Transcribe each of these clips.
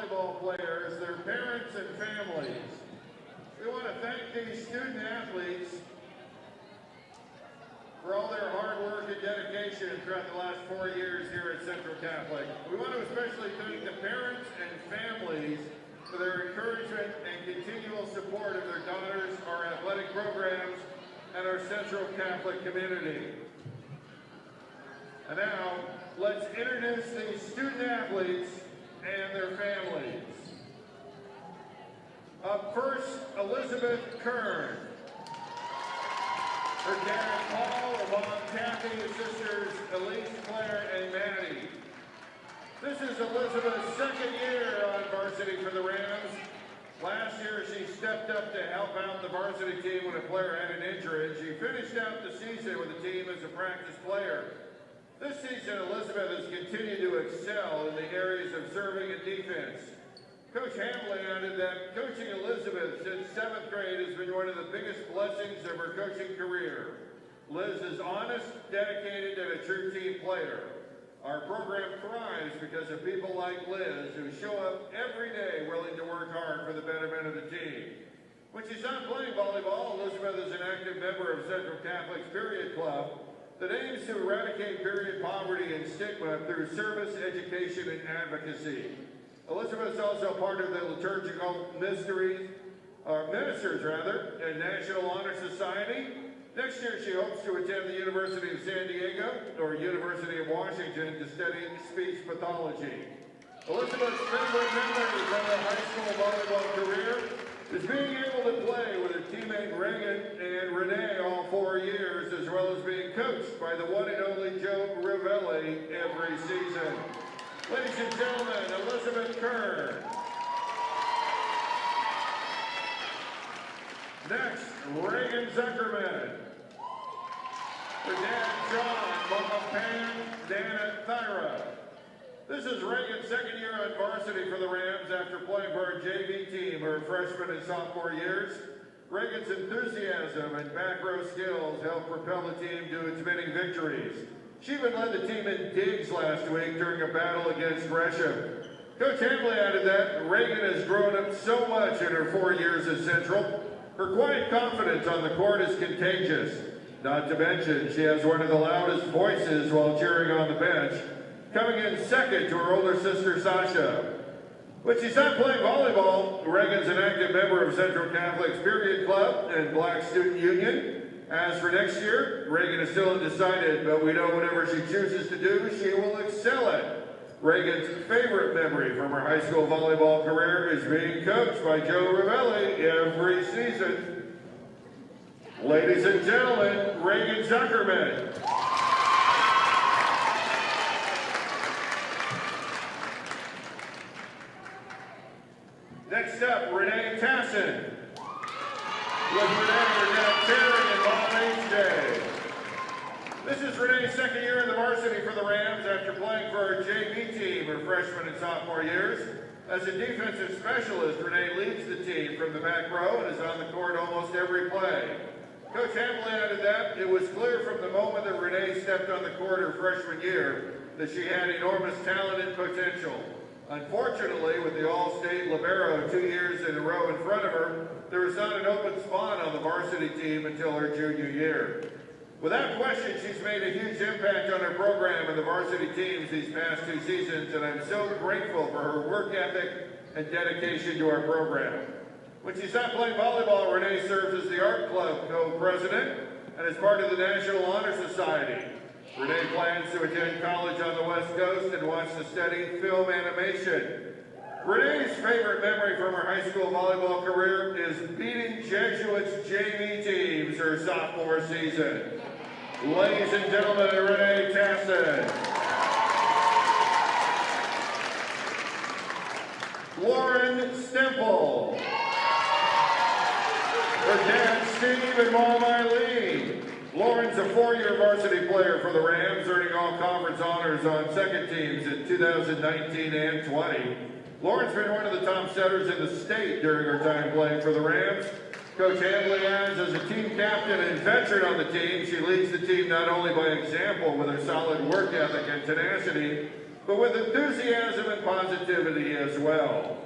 volleyball players, their parents, and families. We want to thank these student athletes for all their hard work and dedication throughout the last 4 years here at Central Catholic. We want to especially thank the parents and families for their encouragement and continual support of their daughters, our athletic programs, and our Central Catholic community. And now, let's introduce these student athletes and their families. Up first, Elizabeth Kern. Her dad, Paul, her mom, Kathy, her sisters, Elise, Claire, and Maddie. This is Elizabeth's second year on varsity for the Rams. Last year, she stepped up to help out the varsity team when a player had an injury. She finished out the season with the team as a practice player. This season, Elizabeth has continued to excel in the areas of serving and defense. Coach Hamblin added that coaching Elizabeth since 7th grade has been one of the biggest blessings of her coaching career. Liz is honest, dedicated, and a true team player. Our program thrives because of people like Liz who show up every day willing to work hard for the betterment of the team. When she's not playing volleyball, Elizabeth is an active member of Central Catholic's Period Club that aims to eradicate period poverty and stigma through service, education, and advocacy. Elizabeth is also part of the liturgical ministers and National Honor Society. Next year, she hopes to attend the University of San Diego or University of Washington to study speech pathology. Elizabeth's favorite memory from her high school volleyball career is being able to play with her teammate Reagan and Renee all 4 years, as well as being coached by the one and only Joe Ravelli every season. Ladies and gentlemen, Elizabeth Kern. Next, Reagan Zuckerman. Her dad, John, mama Pam, Dana, Thyra. This is Reagan's second year on varsity for the Rams after playing for our JV team her freshman and sophomore years. Reagan's enthusiasm and back row skills helped propel the team to its many victories. She even led the team in digs last week during a battle against Gresham. Coach Hamblin added that Reagan has grown up so much in her 4 years at Central. Her quiet confidence on the court is contagious. Not to mention, she has one of the loudest voices while cheering on the bench, coming in second to her older sister, Sasha. When she's not playing volleyball, Reagan's an active member of Central Catholic's Period Club and Black Student Union. As for next year, Reagan is still undecided, but we know whatever she chooses to do, she will excel at. Reagan's favorite memory from her high school volleyball career is being coached by Joe Ravelli every season. Ladies and gentlemen, Reagan Zuckerman. Next up, Renee Tassin. With Renee, her dad Terry, and mom HJ. This is Renee's second year in the varsity for the Rams after playing for our JV team her freshman and sophomore years. As a defensive specialist, Renee leads the team from the back row and is on the court almost every play. Coach Hamblin added that it was clear from the moment that Renee stepped on the court her freshman year that she had enormous talent and potential. Unfortunately, with the All-State libero 2 years in a row in front of her, there was not an open spot on the varsity team until her junior year. Without question, she's made a huge impact on her program and the varsity teams these past 2 seasons, and I'm so grateful for her work ethic and dedication to our program. When she's not playing volleyball, Renee serves as the art club co-president and is part of the National Honor Society. Renee plans to attend college on the West Coast and wants to study film animation. Renee's favorite memory from her high school volleyball career is beating Jesuits JV teams her sophomore season. Ladies and gentlemen, Renee Tassin. Lauren Stemple. Her dad Steve and mom Eileen. Lauren's a 4-year varsity player for the Rams, earning all conference honors on second teams in 2019 and 20. Lauren's been one of the top setters in the state during her time playing for the Rams. Coach Hamblin adds, as a team captain and veteran on the team, she leads the team not only by example with her solid work ethic and tenacity, but with enthusiasm and positivity as well.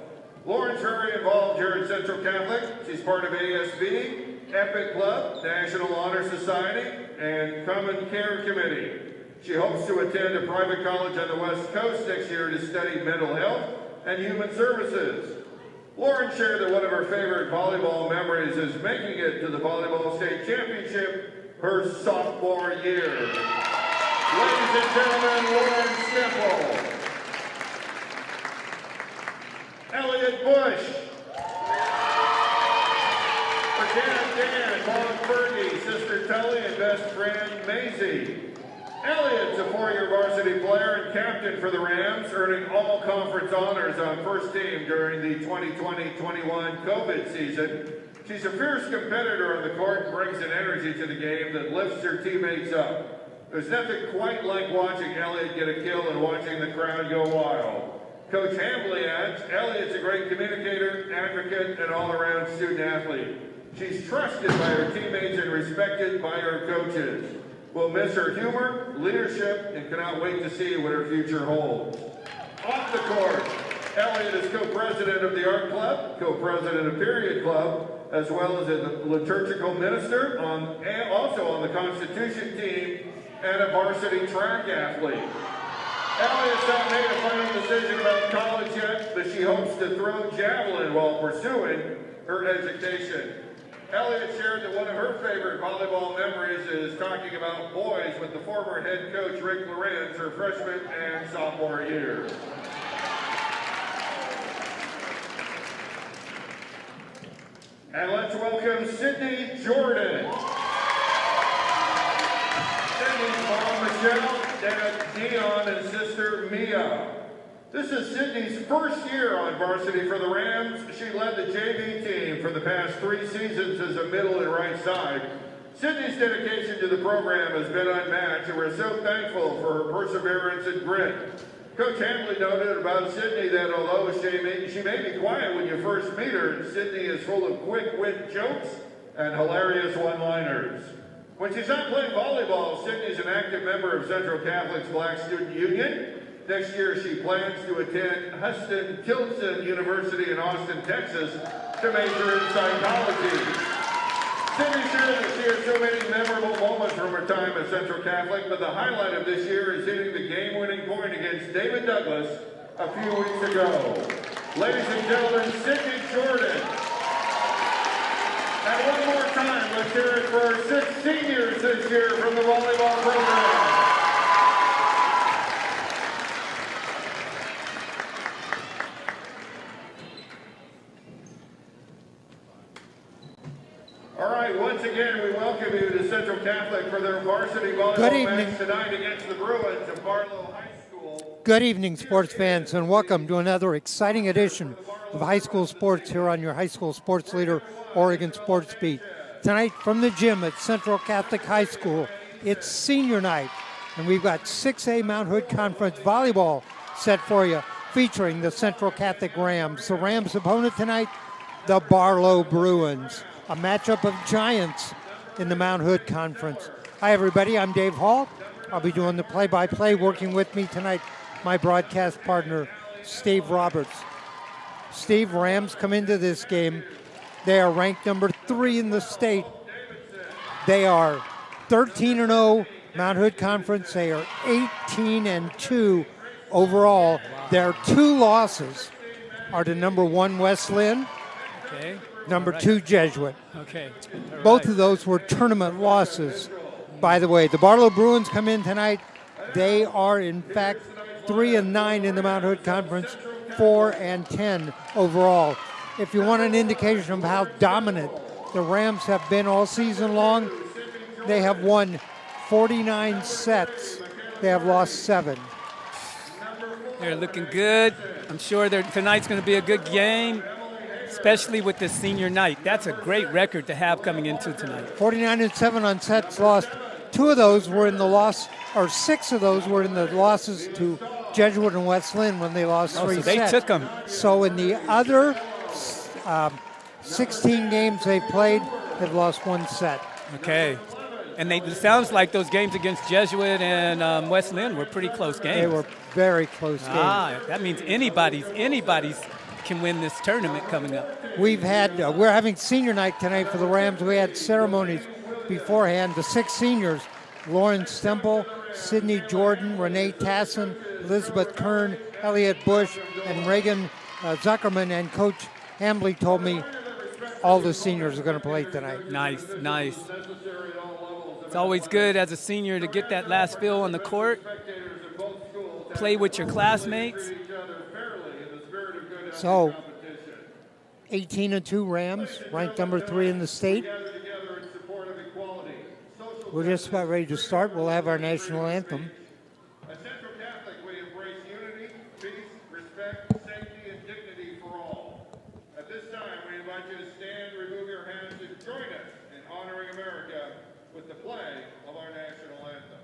Lauren's very involved here at Central Catholic. She's part of ASB, Epic Club, National Honor Society, and Common Care Committee. She hopes to attend a private college on the West Coast next year to study mental health and human services. Lauren shared that one of her favorite volleyball memories is making it to the Volleyball State Championship her sophomore year. Ladies and gentlemen, Lauren Stemple. Elliot Bush. For Dan, Mom Fergie, Sister Tully, and best friend Maisie. Elliot's a four-year varsity player and captain for the Rams, earning all conference honors on first team during the 2020-21 COVID season. She's a fierce competitor on the court and brings an energy to the game that lifts her teammates up. There's nothing quite like watching Elliot get a kill and watching the crowd go wild. Coach Hambley adds, Elliot's a great communicator, advocate, and all-around student athlete. She's trusted by her teammates and respected by her coaches. We'll miss her humor, leadership, and cannot wait to see what her future holds. Off the court, Elliot is co-president of the Art Club, co-president of Period Club, as well as a liturgical minister, and also on the Constitution team, and a varsity track athlete. Elliot's not made a final decision about college yet, but she hopes to throw javelin while pursuing her education. Elliot shared that one of her favorite volleyball memories is talking about boys with the former head coach Rick Lorenz her freshman and sophomore year. And let's welcome Sydney Jordan. Sydney's mom Michelle, dad Dion, and sister Mia. This is Sydney's first year on varsity for the Rams. She led the JV team for the past 3 seasons as a middle and right side. Sydney's dedication to the program has been unmatched, and we're so thankful for her perseverance and grit. Coach Hambley noted about Sydney that although she may be quiet when you first meet her, Sydney is full of quick-wit jokes and hilarious one-liners. When she's not playing volleyball, Sydney's an active member of Central Catholic's Black Student Union. Next year, she plans to attend Huston-Tillotson University in Austin, Texas, to major in psychology. Sydney shared that she had so many memorable moments from her time at Central Catholic, but the highlight of this year is hitting the game-winning point against David Douglas a few weeks ago. Ladies and gentlemen, Sydney Jordan. And one more time, let's hear it for our 6 seniors this year from the volleyball program. All right, once again, we welcome you to Central Catholic for their varsity volleyball match tonight against the Bruins of Barlow High School. Good evening, sports fans, and welcome to another exciting edition of High School Sports here on your High School Sports Leader, Oregon Sports Beat. Tonight from the gym at Central Catholic High School, it's senior night, and we've got 6A Mount Hood Conference volleyball set for you, featuring the Central Catholic Rams. The Rams' opponent tonight, the Barlow Bruins. A matchup of giants in the Mount Hood Conference. Hi, everybody. I'm Dave Hall. I'll be doing the play-by-play. Working with me tonight, my broadcast partner, Steve Roberts. Steve, Rams come into this game. They are ranked number 3 in the state. They are 13-0 Mount Hood Conference. They are 18-2 overall. Their 2 losses are to number 1 West Lynn. Okay. Number 2, Jesuit. Okay. Both of those were tournament losses. By the way, the Barlow Bruins come in tonight. They are, in fact, 3-9 in the Mount Hood Conference, 4-10 overall. If you want an indication of how dominant the Rams have been all season long, they have won 49 sets. They have lost 7. They're looking good. I'm sure tonight's going to be a good game, especially with the senior night. That's a great record to have coming into tonight. 49-7 on sets lost. 2 of those were in the loss, or 6 of those were in the losses to Jesuit and West Lynn when they lost 3 so sets. they took them. So in the other 16 games they've played, they've lost 1 set. Okay. And it sounds like those games against Jesuit and West Lynn were pretty close games. They were very close games. That means anybody's can win this tournament coming up. We're having senior night tonight for the Rams. We had ceremonies beforehand. The 6 seniors, Lauren Stemple, Sydney Jordan, Renee Tassin, Elizabeth Kern, Elliot Bush, and Reagan Zuckerman, and Coach Hambley told me all the seniors are going to play tonight. Nice. It's always good as a senior to get that last feel on the court, play with your classmates. So, 18-2 Rams, ranked number 3 in the state. We're just about ready to start. We'll have our national anthem. At Central Catholic, we embrace unity, peace, respect, safety, and dignity for all. At this time, we invite you to stand, remove your hands, and join us in honoring America with the play of our national anthem.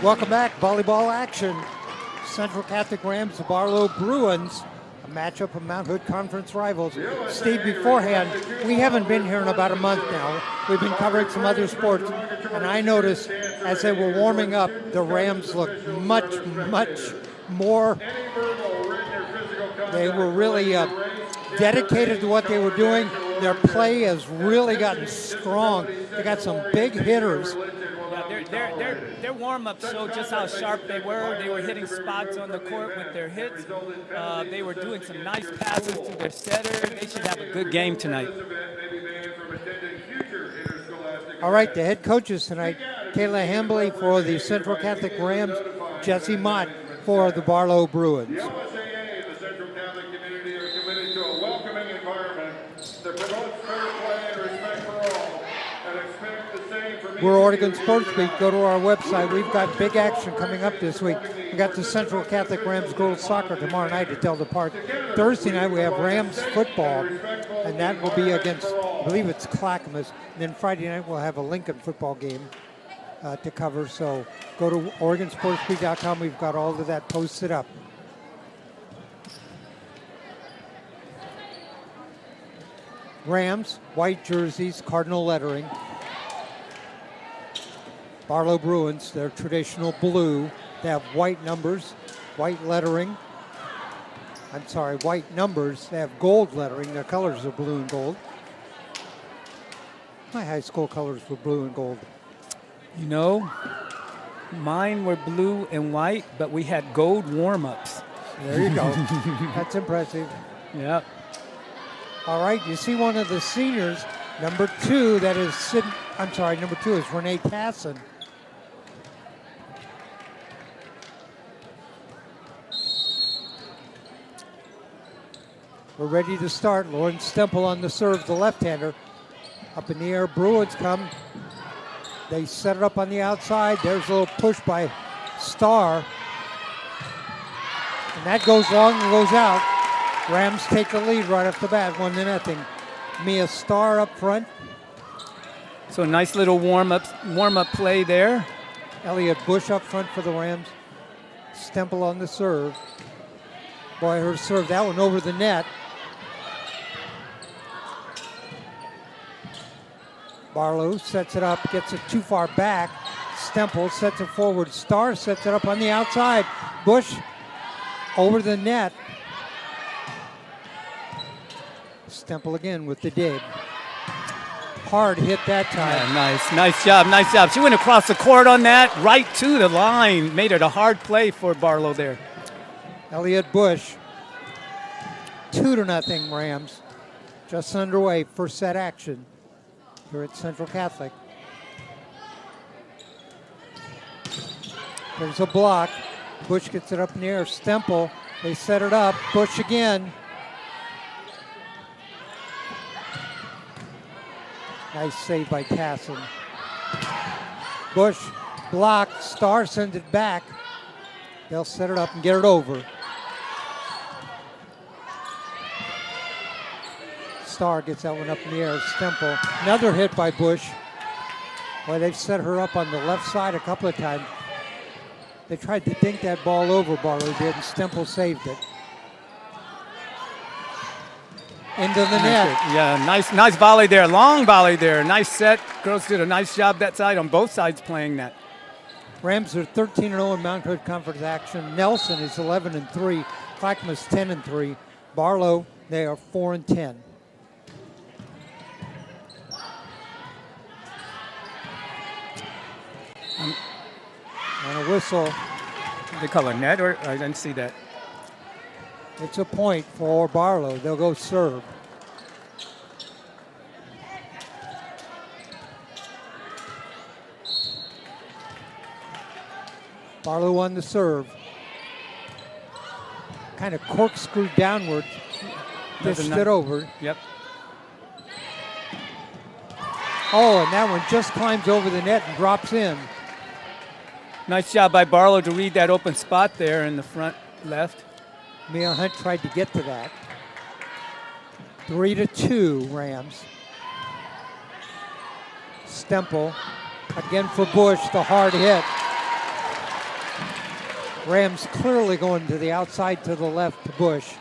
Welcome back, volleyball action. Central Catholic Rams, the Barlow Bruins, a matchup of Mount Hood Conference rivals. Steve, beforehand, we haven't been here in about a month now. We've been covering some other sports, and I noticed as they were warming up, the Rams looked much more. They were really dedicated to what they were doing. Their play has really gotten strong. They got some big hitters. Their warm-ups showed just how sharp they were. They were hitting spots on the court with their hits. They were doing some nice passes to their setter. They should have a good game tonight. All right, the head coaches tonight, Kayla Hambley for the Central Catholic Rams, Jesse Mott for the Barlow Bruins. The USAA and the Central Catholic community are committed to a welcoming environment that promotes fair play and respect for all, and expect the same from We're Oregon Sports Week. Go to our website. We've got big action coming up this week. We got the Central Catholic Rams girls soccer tomorrow night at Delta Park. Thursday night we have Rams football, and that will be against, I believe it's Clackamas. And then Friday night we'll have a Lincoln football game to cover. So go to OregonSportsWeek.com. We've got all of that posted up. Rams, white jerseys, cardinal lettering. Barlow Bruins, their traditional blue. They have white numbers, white lettering. I'm sorry, white numbers. They have gold lettering. Their colors are blue and gold. My high school colors were blue and gold. You know, mine were blue and white, but we had gold warm-ups. There you go. That's impressive. Yep. All right, you see one of the seniors, number 2, that is number 2 is Renee Tassin. We're ready to start. Lauren Stemple on the serve, the left-hander. Up in the air, Bruins come. They set it up on the outside. There's a little push by Starr. And that goes long and goes out. Rams take the lead right off the bat, 1-0. Mia Starr up front. So a nice little warm-up play there. Elliot Bush up front for the Rams. Stemple on the serve. Boy, her serve, that one over the net. Barlow sets it up, gets it too far back. Stemple sets it forward. Starr sets it up on the outside. Bush over the net. Stemple again with the dig. Hard hit that time. Yeah, nice job. She went across the court on that, right to the line. Made it a hard play for Barlow there. Elliott Bush, 2-0 Rams. Just underway, first set action here at Central Catholic. There's a block. Bush gets it up in the air. Stemple, they set it up. Bush again. Nice save by Tassin. Bush blocked. Starr sends it back. They'll set it up and get it over. Starr gets that one up in the air. Stemple. Another hit by Bush. Boy, they've set her up on the left side a couple of times. They tried to dink that ball over, Barlow did, and Stemple saved it. Into the net. Yeah, nice volley there, long volley there. Nice set. Girls did a nice job that side on both sides playing that. Rams are 13-0 in Mount Hood Conference action. Nelson is 11-3. Clackamas 10-3. Barlow, they are 4-10. And a whistle. They call it net, or I didn't see that. It's a point for Barlow. They'll go serve. Barlow on the serve. Kind of corkscrewed downward. Dished it over. Yep. Oh, and that one just climbs over the net and drops in. Nice job by Barlow to read that open spot there in the front left. Mia Hunt tried to get to that. 3-2 Rams. Stemple again for Bush, the hard hit. Rams clearly going to the outside to the left to Bush.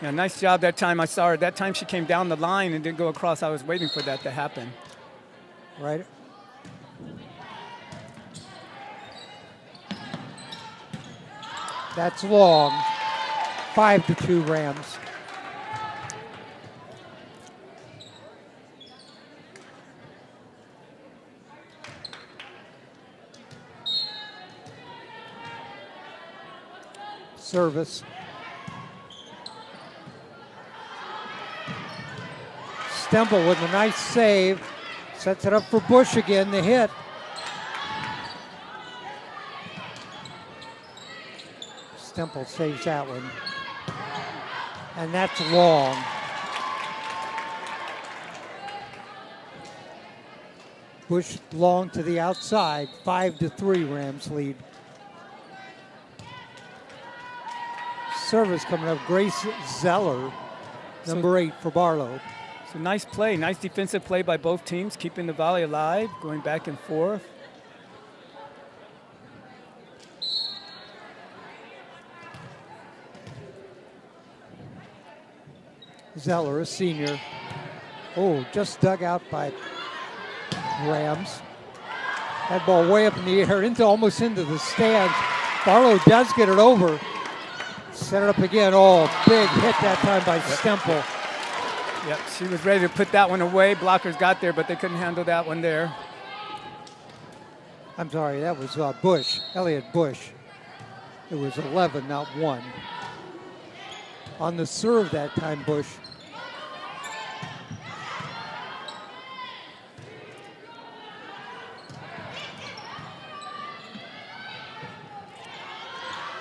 Yeah, nice job that time. I saw her. That time she came down the line and didn't go across. I was waiting for that to happen. Right. That's long. 5-2 Rams. Service. Stemple with a nice save. Sets it up for Bush again, the hit. Stemple saves that one. And that's long. Bush long to the outside. 5-3 Rams lead. Service coming up, Grace Zeller, number 8 for Barlow. So nice play, nice defensive play by both teams, keeping the volley alive, going back and forth. Zeller, a senior. Oh, just dug out by Rams. That ball way up in the air, almost into the stands. Barlow does get it over. Set it up again. Oh, big hit that time by Stemple. Yep, she was ready to put that one away. Blockers got there, but they couldn't handle that one there. I'm sorry, that was Bush, Elliott Bush. It was 11, not 1. On the serve that time, Bush.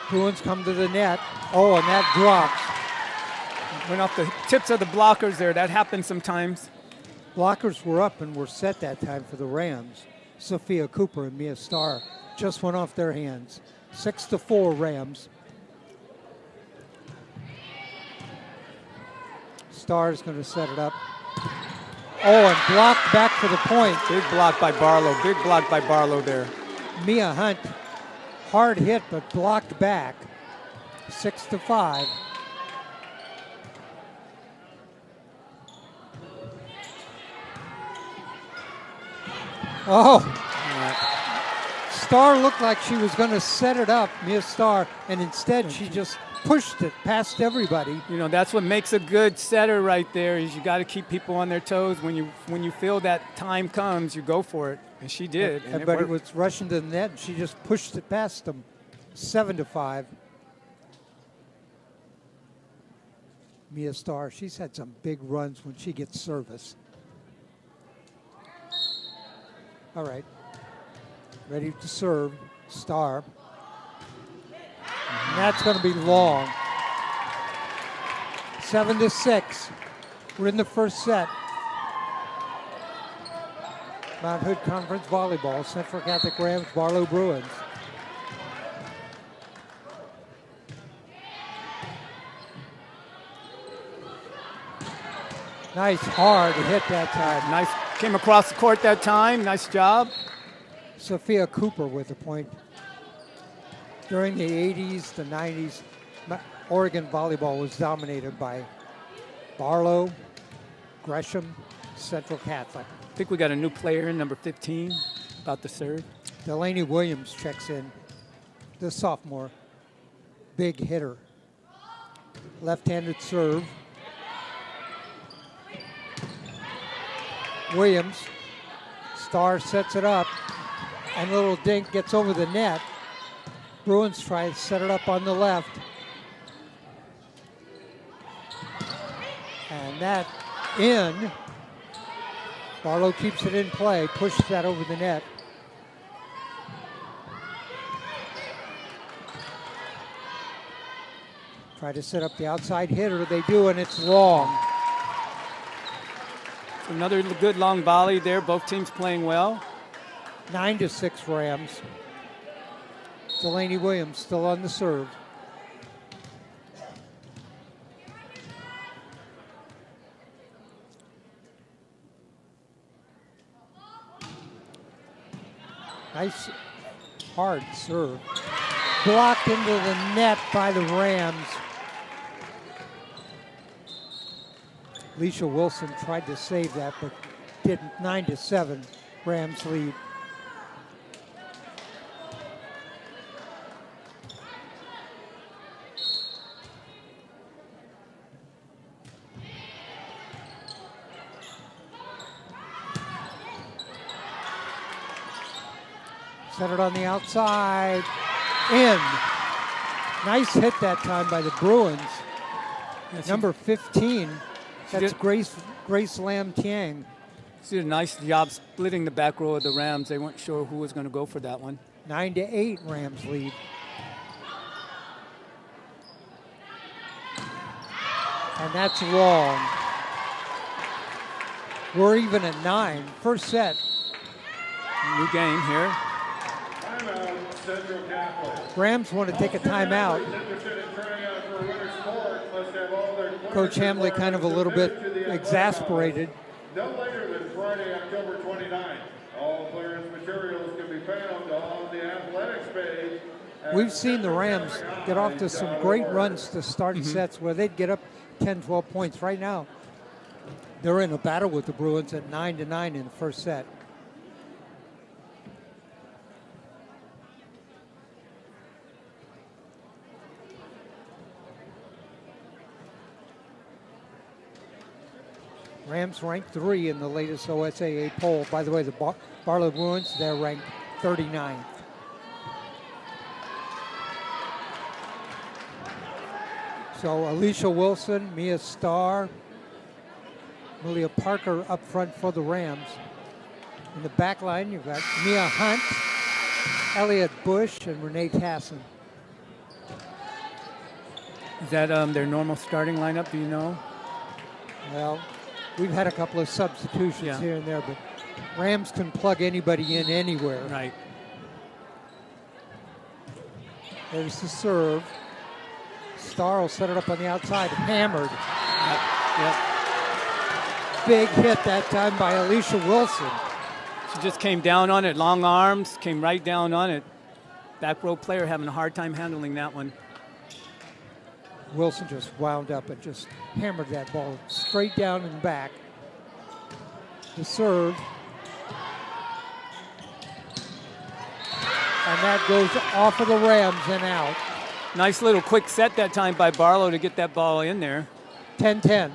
Bruins come to the net. Oh, and that drops. Went off the tips of the blockers there. That happens sometimes. Blockers were up and were set that time for the Rams. Sophia Cooper and Mia Starr just went off their hands. 6-4 Rams. Starr is going to set it up. Oh, and blocked back for the point. Big block by Barlow. Big block by Barlow there. Mia Hunt, hard hit but blocked back. 6-5. Oh, Starr looked like she was going to set it up, Mia Starr, and instead she just pushed it past everybody. You know, that's what makes a good setter right there, is you got to keep people on their toes. When you feel that time comes, you go for it, and she did. And Everybody was rushing to the net, and she just pushed it past them. 7-5. Mia Starr, she's had some big runs when she gets service. All right. Ready to serve, Starr. And that's going to be long. 7-6. We're in the first set. Mount Hood Conference Volleyball, Central Catholic Rams, Barlow Bruins. Nice hard hit that time. Nice, came across the court that time. Nice job. Sophia Cooper with the point. During the 80s, the 90s, Oregon volleyball was dominated by Barlow, Gresham, Central Catholic. I think we got a new player, number 15, about to serve. Delaney Williams checks in, the sophomore. Big hitter. Left-handed serve. Williams. Starr sets it up, and little dink gets over the net. Bruins try to set it up on the left. And that in. Barlow keeps it in play, pushes that over the net. Try to set up the outside hitter. They do, and it's long. Another good long volley there. Both teams playing well. 9-6 Rams. Delaney Williams still on the serve. Nice hard serve. Blocked into the net by the Rams. Alicia Wilson tried to save that, but didn't. 9-7, Rams lead. Set it on the outside. In. Nice hit that time by the Bruins. Number 15. That's Grace Lam Tiang. She did a nice job splitting the back row of the Rams. They weren't sure who was going to go for that one. 9-8 Rams lead. And that's long. We're even at 9. First set. New game here. Timeout, Central Catholic. Rams want to take a timeout. Coach Hamley kind of a little bit exasperated. No later than Friday, October 29th. All clearance materials can be found on the athletics page. We've seen the Rams get off to some great runs to start sets where they'd get up 10, 12 points. Right now, they're in a battle with the Bruins at 9-9 in the first set. Rams ranked 3 in the latest OSAA poll. By the way, the Barlow Bruins, they're ranked 39th. So Alicia Wilson, Mia Starr, Malia Parker up front for the Rams. In the back line, you've got Mia Hunt, Elliot Bush, and Renee Tassin. Is that their normal starting lineup, do you know? Well, we've had a couple of substitutions here and there, but Rams can plug anybody in anywhere. Right. There's the serve. Starr will set it up on the outside. Hammered. Big hit that time by Alicia Wilson. She just came down on it. Long arms, came right down on it. Back row player having a hard time handling that one. Wilson just wound up and just hammered that ball straight down and back. The serve. And that goes off of the Rams and out. Nice little quick set that time by Barlow to get that ball in there. 10-10.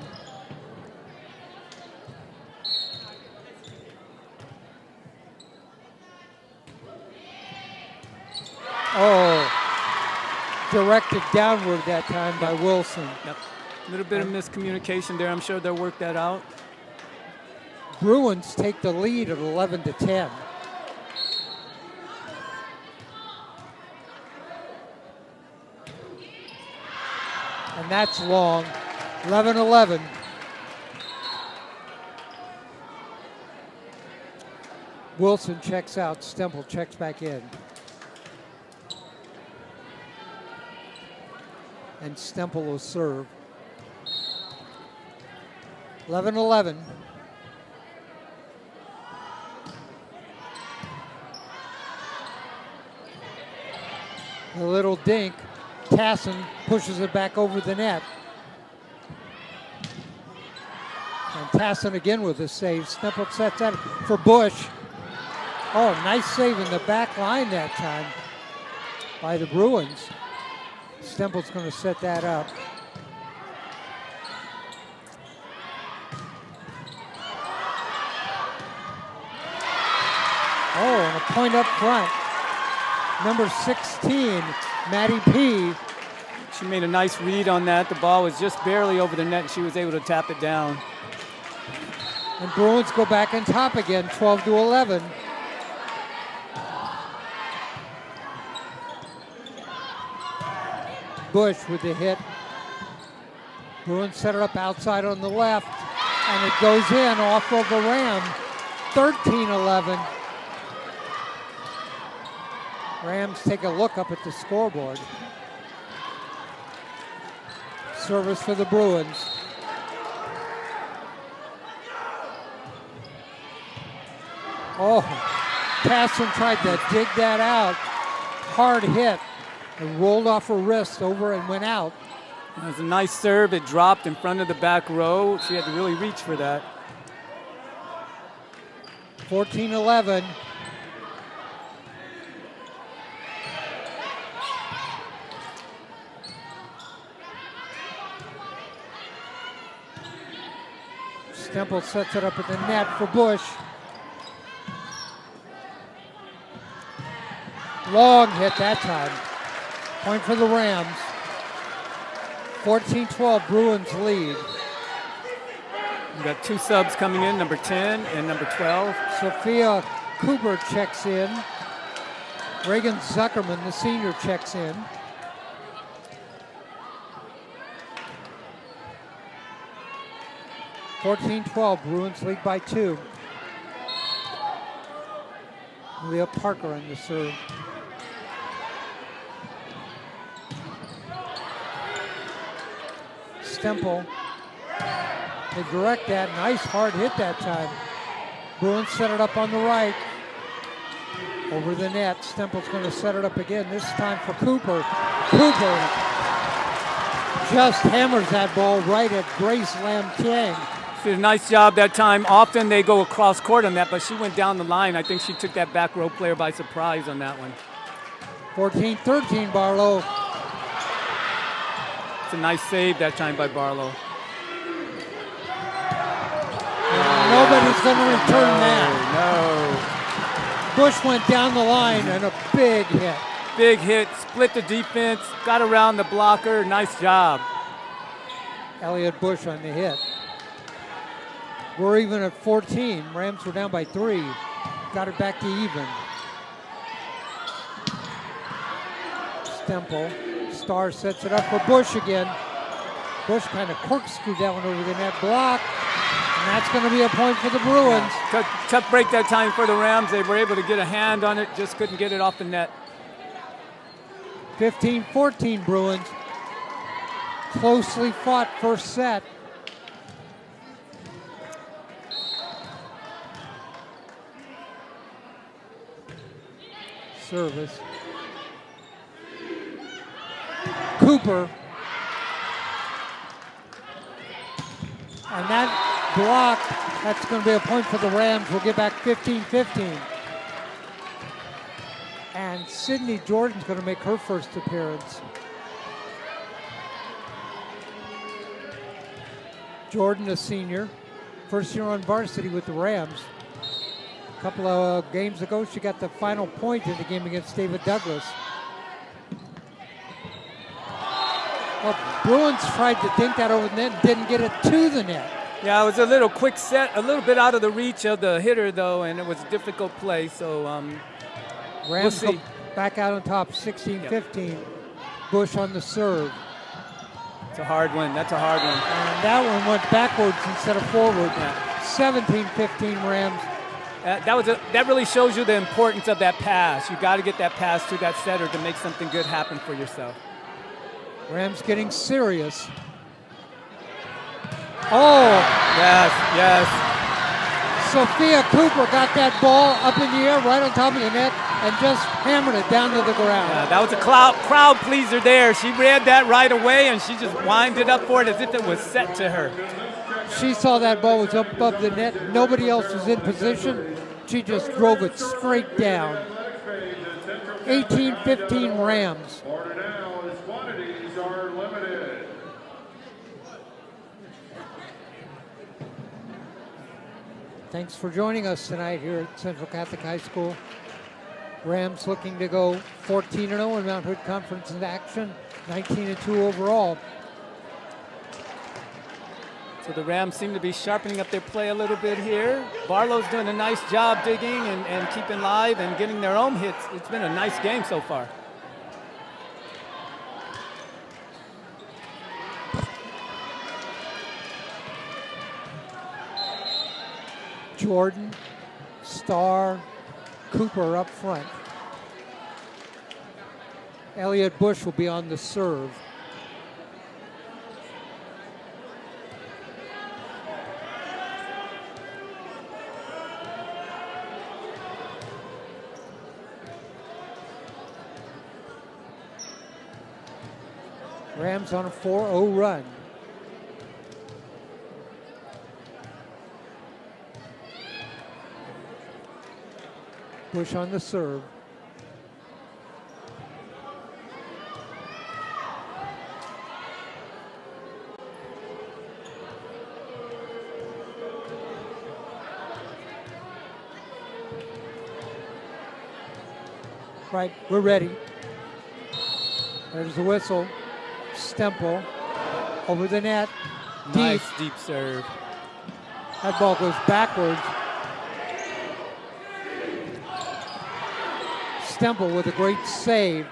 Oh, directed downward that time by Wilson. Yep. A little bit of miscommunication there. I'm sure they'll work that out. Bruins take the lead at 11-10. And that's long. 11-11. Wilson checks out. Stemple checks back in. And Stemple will serve. 11-11. A little dink. Tassin pushes it back over the net. And Tassin again with a save. Stemple sets that for Bush. Oh, nice save in the back line that time by the Bruins. Stemple's going to set that up. Oh, and a point up front. Number 16, Maddie P. She made a nice read on that. The ball was just barely over the net, and she was able to tap it down. And Bruins go back on top again, 12-11. Bush with the hit. Bruins set it up outside on the left, and it goes in off of the Ram. 13-11. Rams take a look up at the scoreboard. Service for the Bruins. Oh, Tassin tried to dig that out. Hard hit. It rolled off her wrist over and went out. It was a nice serve. It dropped in front of the back row. She had to really reach for that. 14-11. Stemple sets it up at the net for Bush. Long hit that time. Point for the Rams. 14-12, Bruins lead. We got two subs coming in, number 10 and number 12. Sophia Cooper checks in. Reagan Zuckerman, the senior, checks in. (14-12), Bruins lead by 2. Leah Parker on the serve. Stemple. They direct that. Nice hard hit that time. Bruins set it up on the right. Over the net. Stemple's going to set it up again. This time for Cooper. Cooper just hammers that ball right at Grace Lam Kiang. She did a nice job that time. Often they go across court on that, but she went down the line. I think she took that back row player by surprise on that one. 14-13, Barlow. It's a nice save that time by Barlow. Nobody's going to return that. No. Bush went down the line and a big hit. Big hit, split the defense, got around the blocker. Nice job. Elliott Bush on the hit. We're even at 14. Rams were down by 3. Got it back to even. Stemple. Starr sets it up for Bush again. Bush kind of corkscrewed that one over the net block. And that's going to be a point for the Bruins. Tough break that time for the Rams. They were able to get a hand on it, just couldn't get it off the net. 15-14 Bruins. Closely fought first set. Service. Cooper. And that block, that's going to be a point for the Rams. We'll get back 15-15. And Sydney Jordan's going to make her first appearance. Jordan, a senior, first year on varsity with the Rams. A couple of games ago, she got the final point in the game against David Douglas. Well, Bruins tried to dink that over the net and didn't get it to the net. Yeah, it was a little quick set, a little bit out of the reach of the hitter, though, and it was a difficult play. So Rams we'll go back out on top, 16-15. Bush on the serve. It's a hard one. That's a hard one. And that one went backwards instead of forward. 17-15 Rams. That really shows you the importance of that pass. You got to get that pass to that setter to make something good happen for yourself. Rams getting serious. Oh! Yes. Sophia Cooper got that ball up in the air right on top of the net and just hammered it down to the ground. Yeah, that was a crowd pleaser there. She read that right away, and she just winded up for it as if it was set to her. She saw that ball was up above the net. Nobody else was in position. She just drove it straight down. 18-15 Rams. Quantities are limited. Thanks for joining us tonight here at Central Catholic High School. Rams looking to go 14-0 in Mount Hood Conference in action, 19-2 overall. So the Rams seem to be sharpening up their play a little bit here. Barlow's doing a nice job digging and keeping live and getting their own hits. It's been a nice game so far. Jordan, Starr, Cooper up front. Elliott Bush will be on the serve. Rams on a 4-0 run. Bush on the serve. Right, we're ready. There's the whistle. Stemple over the net. Nice deep serve. That ball goes backwards. Stemple with a great save.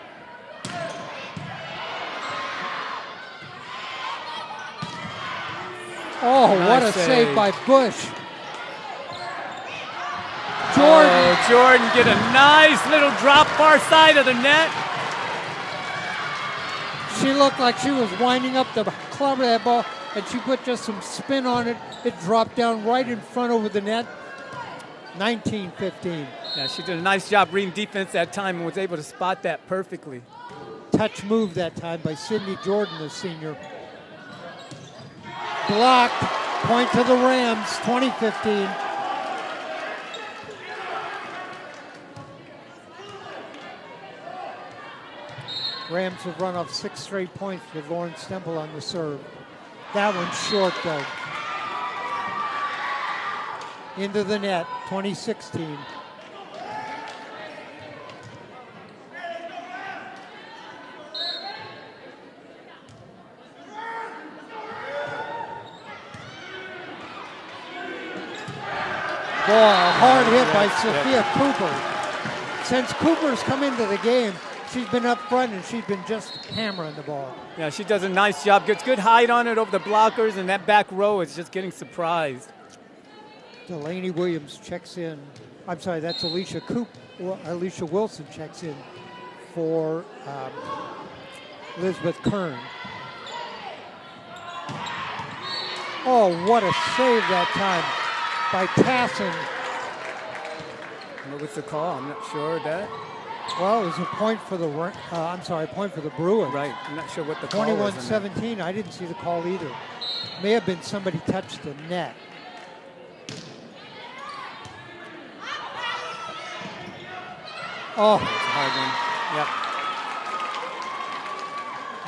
Oh, Nice what a save. save by Bush. Jordan. Oh, Jordan get a nice little drop far side of the net. She looked like she was winding up the club of that ball, and she put just some spin on it. It dropped down right in front over the net. 19-15. Yeah, she did a nice job reading defense that time and was able to spot that perfectly. Touch move that time by Sydney Jordan, the senior. Blocked. Point to the Rams, 20-15. Rams have run off 6 straight points with Lauren Stemple on the serve. That one's short, though. Into the net, 2016. Boy, a hard hit by Sophia Cooper. Since Cooper's come into the game, she's been up front and she's been just hammering the ball. Yeah, she does a nice job. Gets good height on it over the blockers, and that back row is just getting surprised. Delaney Williams checks in. I'm sorry, that's Alicia Wilson checks in for Elizabeth Kern. Oh, what a save that time by Tassin. What was the call? I'm not sure of that. Well, it was a point for the point for the Bruins. Right. I'm not sure what the call was. 21-17. I didn't see the call either. May have been somebody touched the net. Oh, hard one. Yep.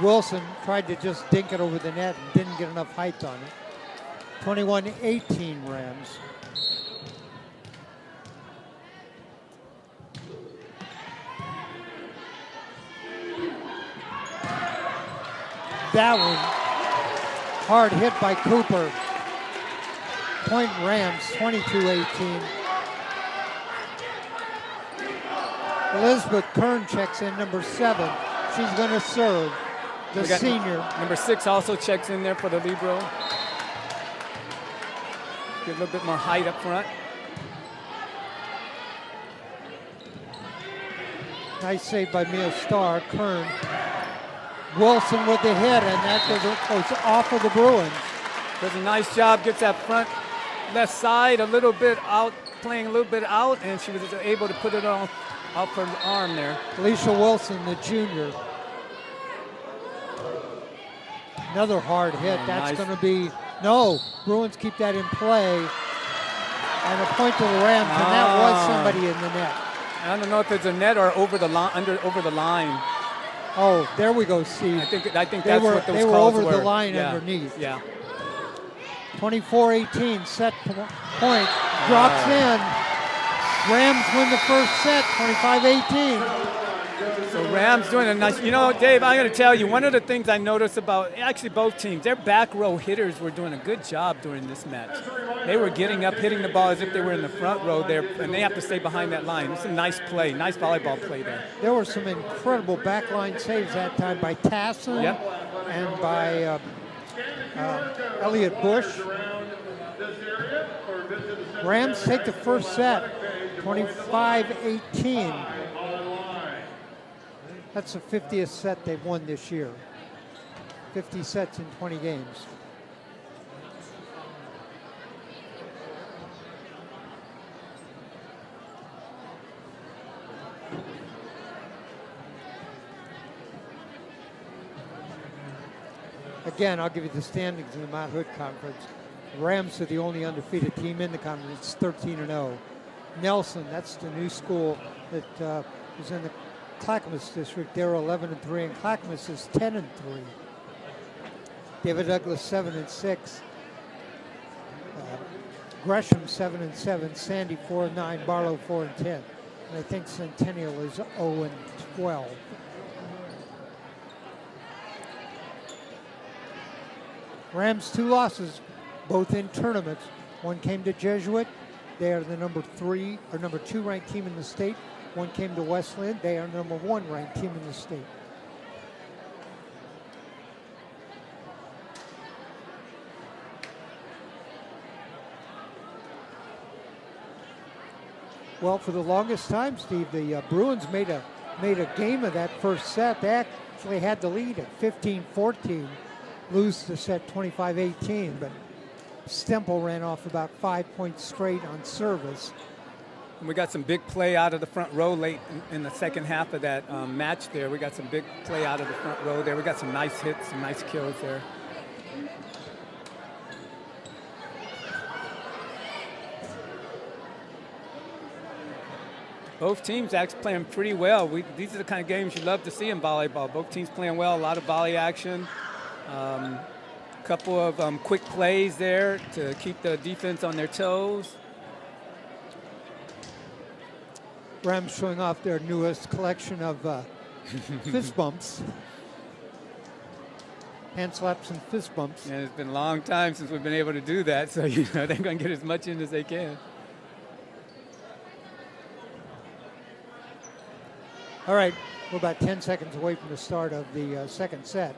Wilson tried to just dink it over the net and didn't get enough height on it. 21-18 Rams. That one, hard hit by Cooper. Point Rams, 22-18. Elizabeth Kern checks in, number 7. She's going to serve, the senior. Number 6 also checks in there for the libero. Get a little bit more height up front. Nice save by Mia Starr. Kern. Wilson with the hit, and that goes off of the Bruins. Does a nice job, gets that front left side a little bit out, playing a little bit out, and she was able to put it on off her arm there. Alicia Wilson, the junior. Another hard hit. That's nice. going to be, no, Bruins keep that in play. And a point to the Rams, and that was somebody in the net. I don't know if it's a net or over the line, over the line. Oh, there we go, Steve. I think that's what those calls were. They were over the line underneath. Yeah. 24-18, set point, drops in. Rams win the first set, 25-18. So Rams doing a nice, you know, Dave, I'm going to tell you, one of the things I noticed about actually both teams, their back row hitters were doing a good job during this match. They were getting up, hitting the ball as if they were in the front row there, and they have to stay behind that line. It's a nice play, nice volleyball play there. There were some incredible backline saves that time by Tassin and by Elliot Bush. Rams take the first set, 25-18. That's the 50th set they've won this year. 50 sets in 20 games. Again, I'll give you the standings in the Mount Hood Conference. Rams are the only undefeated team in the conference. It's 13-0. Nelson, that's the new school that is in the Clackamas district. They're 11-3, and Clackamas is 10-3. David Douglas 7-6. Gresham 7-7. Sandy 4-9. Barlow 4-10. And I think Centennial is 0-12. Rams 2 losses, both in tournaments. One came to Jesuit. They are the number 2 ranked team in the state. One came to Westland. They are number 1 ranked team in the state. Well, for the longest time, Steve, the Bruins made a game of that first set. They actually had the lead at 15-14. Lose the set 25-18, but Stemple ran off about 5 points straight on service. And we got some big play out of the front row late in the second half of that match there. We got some big play out of the front row there. We got some nice hits, some nice kills there. Both teams actually playing pretty well. These are the kind of games you love to see in volleyball. Both teams playing well, a lot of volley action. A couple of quick plays there to keep the defense on their toes. Rams showing off their newest collection of fist bumps. Hand slaps and fist bumps. And it's been a long time since we've been able to do that, so they're going to get as much in as they can. All right, we're about 10 seconds away from the start of the second set.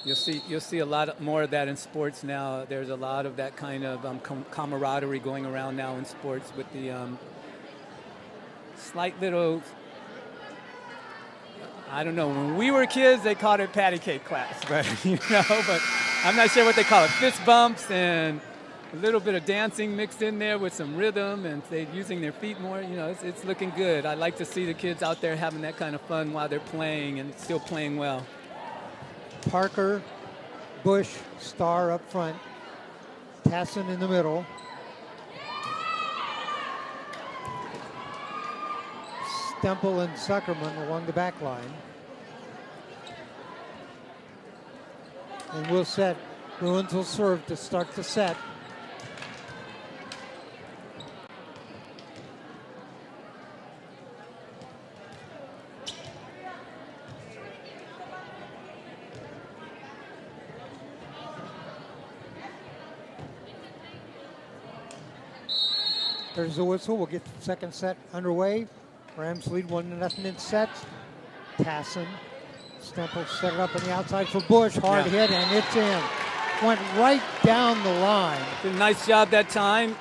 You'll see a lot more of that in sports now. There's a lot of that kind of camaraderie going around now in sports with the slight little, I don't know, when we were kids they called it patty cake class, but but I'm not sure what they call it. Fist bumps and a little bit of dancing mixed in there with some rhythm, and they're using their feet more. It's looking good. I like to see the kids out there having that kind of fun while they're playing and still playing well. Parker, Bush, Starr up front, Tassin in the middle. Stemple and Zuckerman along the back line. And we'll set. Bruins will serve to start the set. There's the whistle. We'll get the second set underway. Rams lead 1-0 in sets. Tassin. Stemple set it up on the outside for Bush. Hard hit, and it's in. Went right down the line. Did a nice job that time.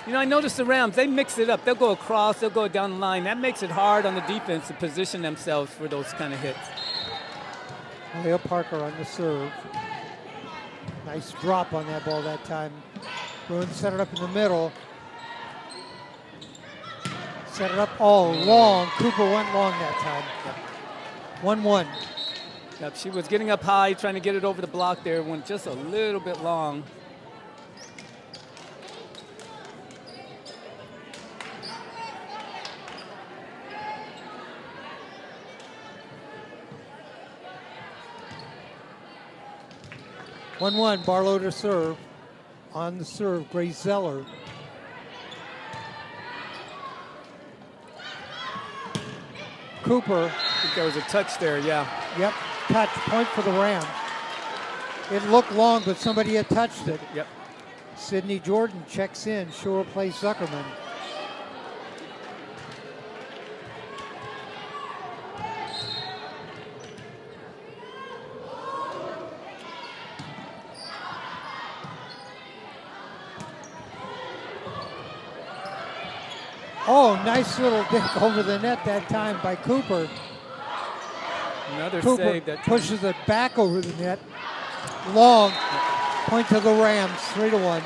You know, I noticed the Rams, they mix it up. They'll go across, they'll go down the line. That makes it hard on the defense to position themselves for those kind of hits. Leah Parker on the serve. Nice drop on that ball that time. Bruins set it up in the middle. Set it up all long. Cooper went long that time. 1-1. Yep, she was getting up high, trying to get it over the block there. Went just a little bit long. Barlow to serve. On the serve, Grace Zeller. Cooper. I think there was a touch there, yeah. Yep, touch, point for the Rams. It looked long, but somebody had touched it. Yep. Sydney Jordan checks in. She'll replace Zuckerman. Oh, nice little dink over the net that time by Cooper. Another Cooper save that pushes it back over the net. Long. Point to the Rams, 3-1.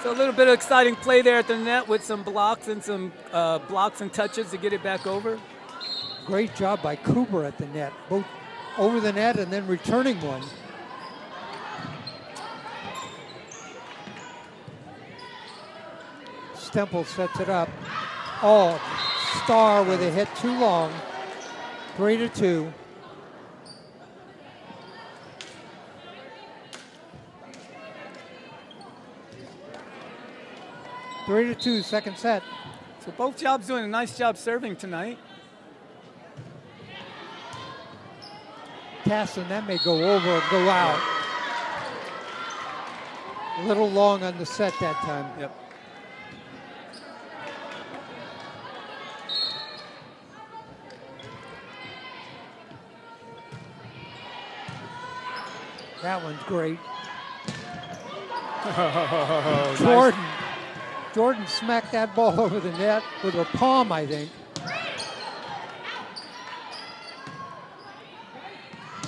So a little bit of exciting play there at the net with some blocks and some blocks and touches to get it back over. Great job by Cooper at the net, both over the net and then returning one. Stemple sets it up. Oh, Starr with a hit too long. 3-2. Three to two, second set. So both jobs doing a nice job serving tonight. Tassin, that may go over or go out. A little long on the set that time. Yep. That one's great. Jordan. Jordan smacked that ball over the net with her palm, I think.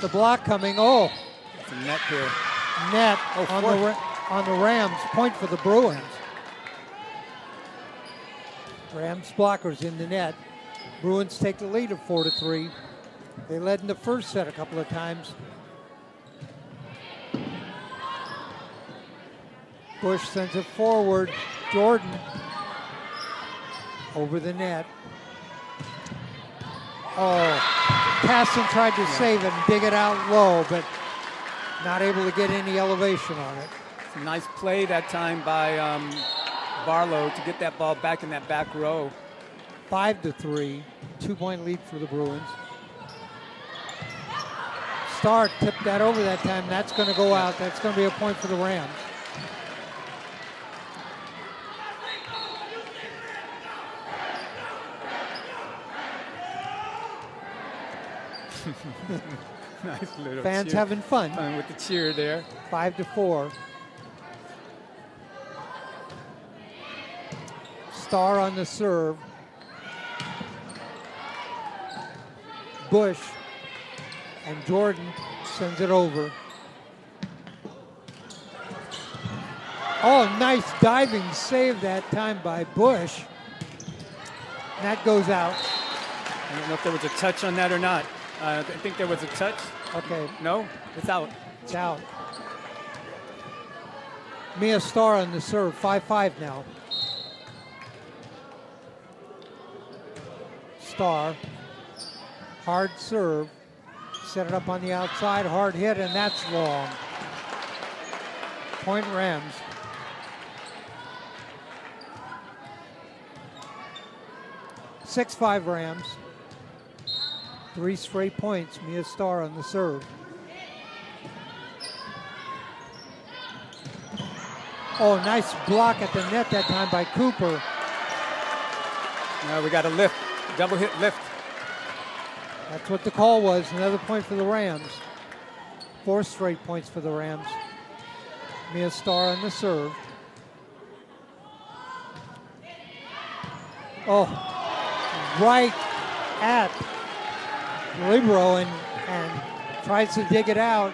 The block coming. Oh, it's a net here. Net on the Rams. Point for the Bruins. Rams blockers in the net. Bruins take the lead of 4-3. They led in the first set a couple of times. Bush sends it forward. Jordan over the net. Oh, Tassin tried to save it and dig it out low, but not able to get any elevation on it. It's a nice play that time by Barlow to get that ball back in that back row. 5-3, 2-point lead for the Bruins. Starr tipped that over that time. That's going to go out. That's going to be a point for the Rams. Nice little Fans cheer. having fun. Fun with the cheer there. 5-4. Starr on the serve. Bush and Jordan sends it over. Oh, nice diving save that time by Bush. And that goes out. I don't know if there was a touch on that or not. I think there was a touch. Okay. No, it's out. It's out. Mia Starr on the serve, 5-5 now. Starr. Hard serve. Set it up on the outside, hard hit, and that's long. Point Rams. (6-5) Rams. 3 straight points. Mia Starr on the serve. Oh, nice block at the net that time by Cooper. Now we got a lift, double hit lift. That's what the call was. Another point for the Rams. 4 straight points for the Rams. Mia Starr on the serve. Oh, right at Libero and tries to dig it out.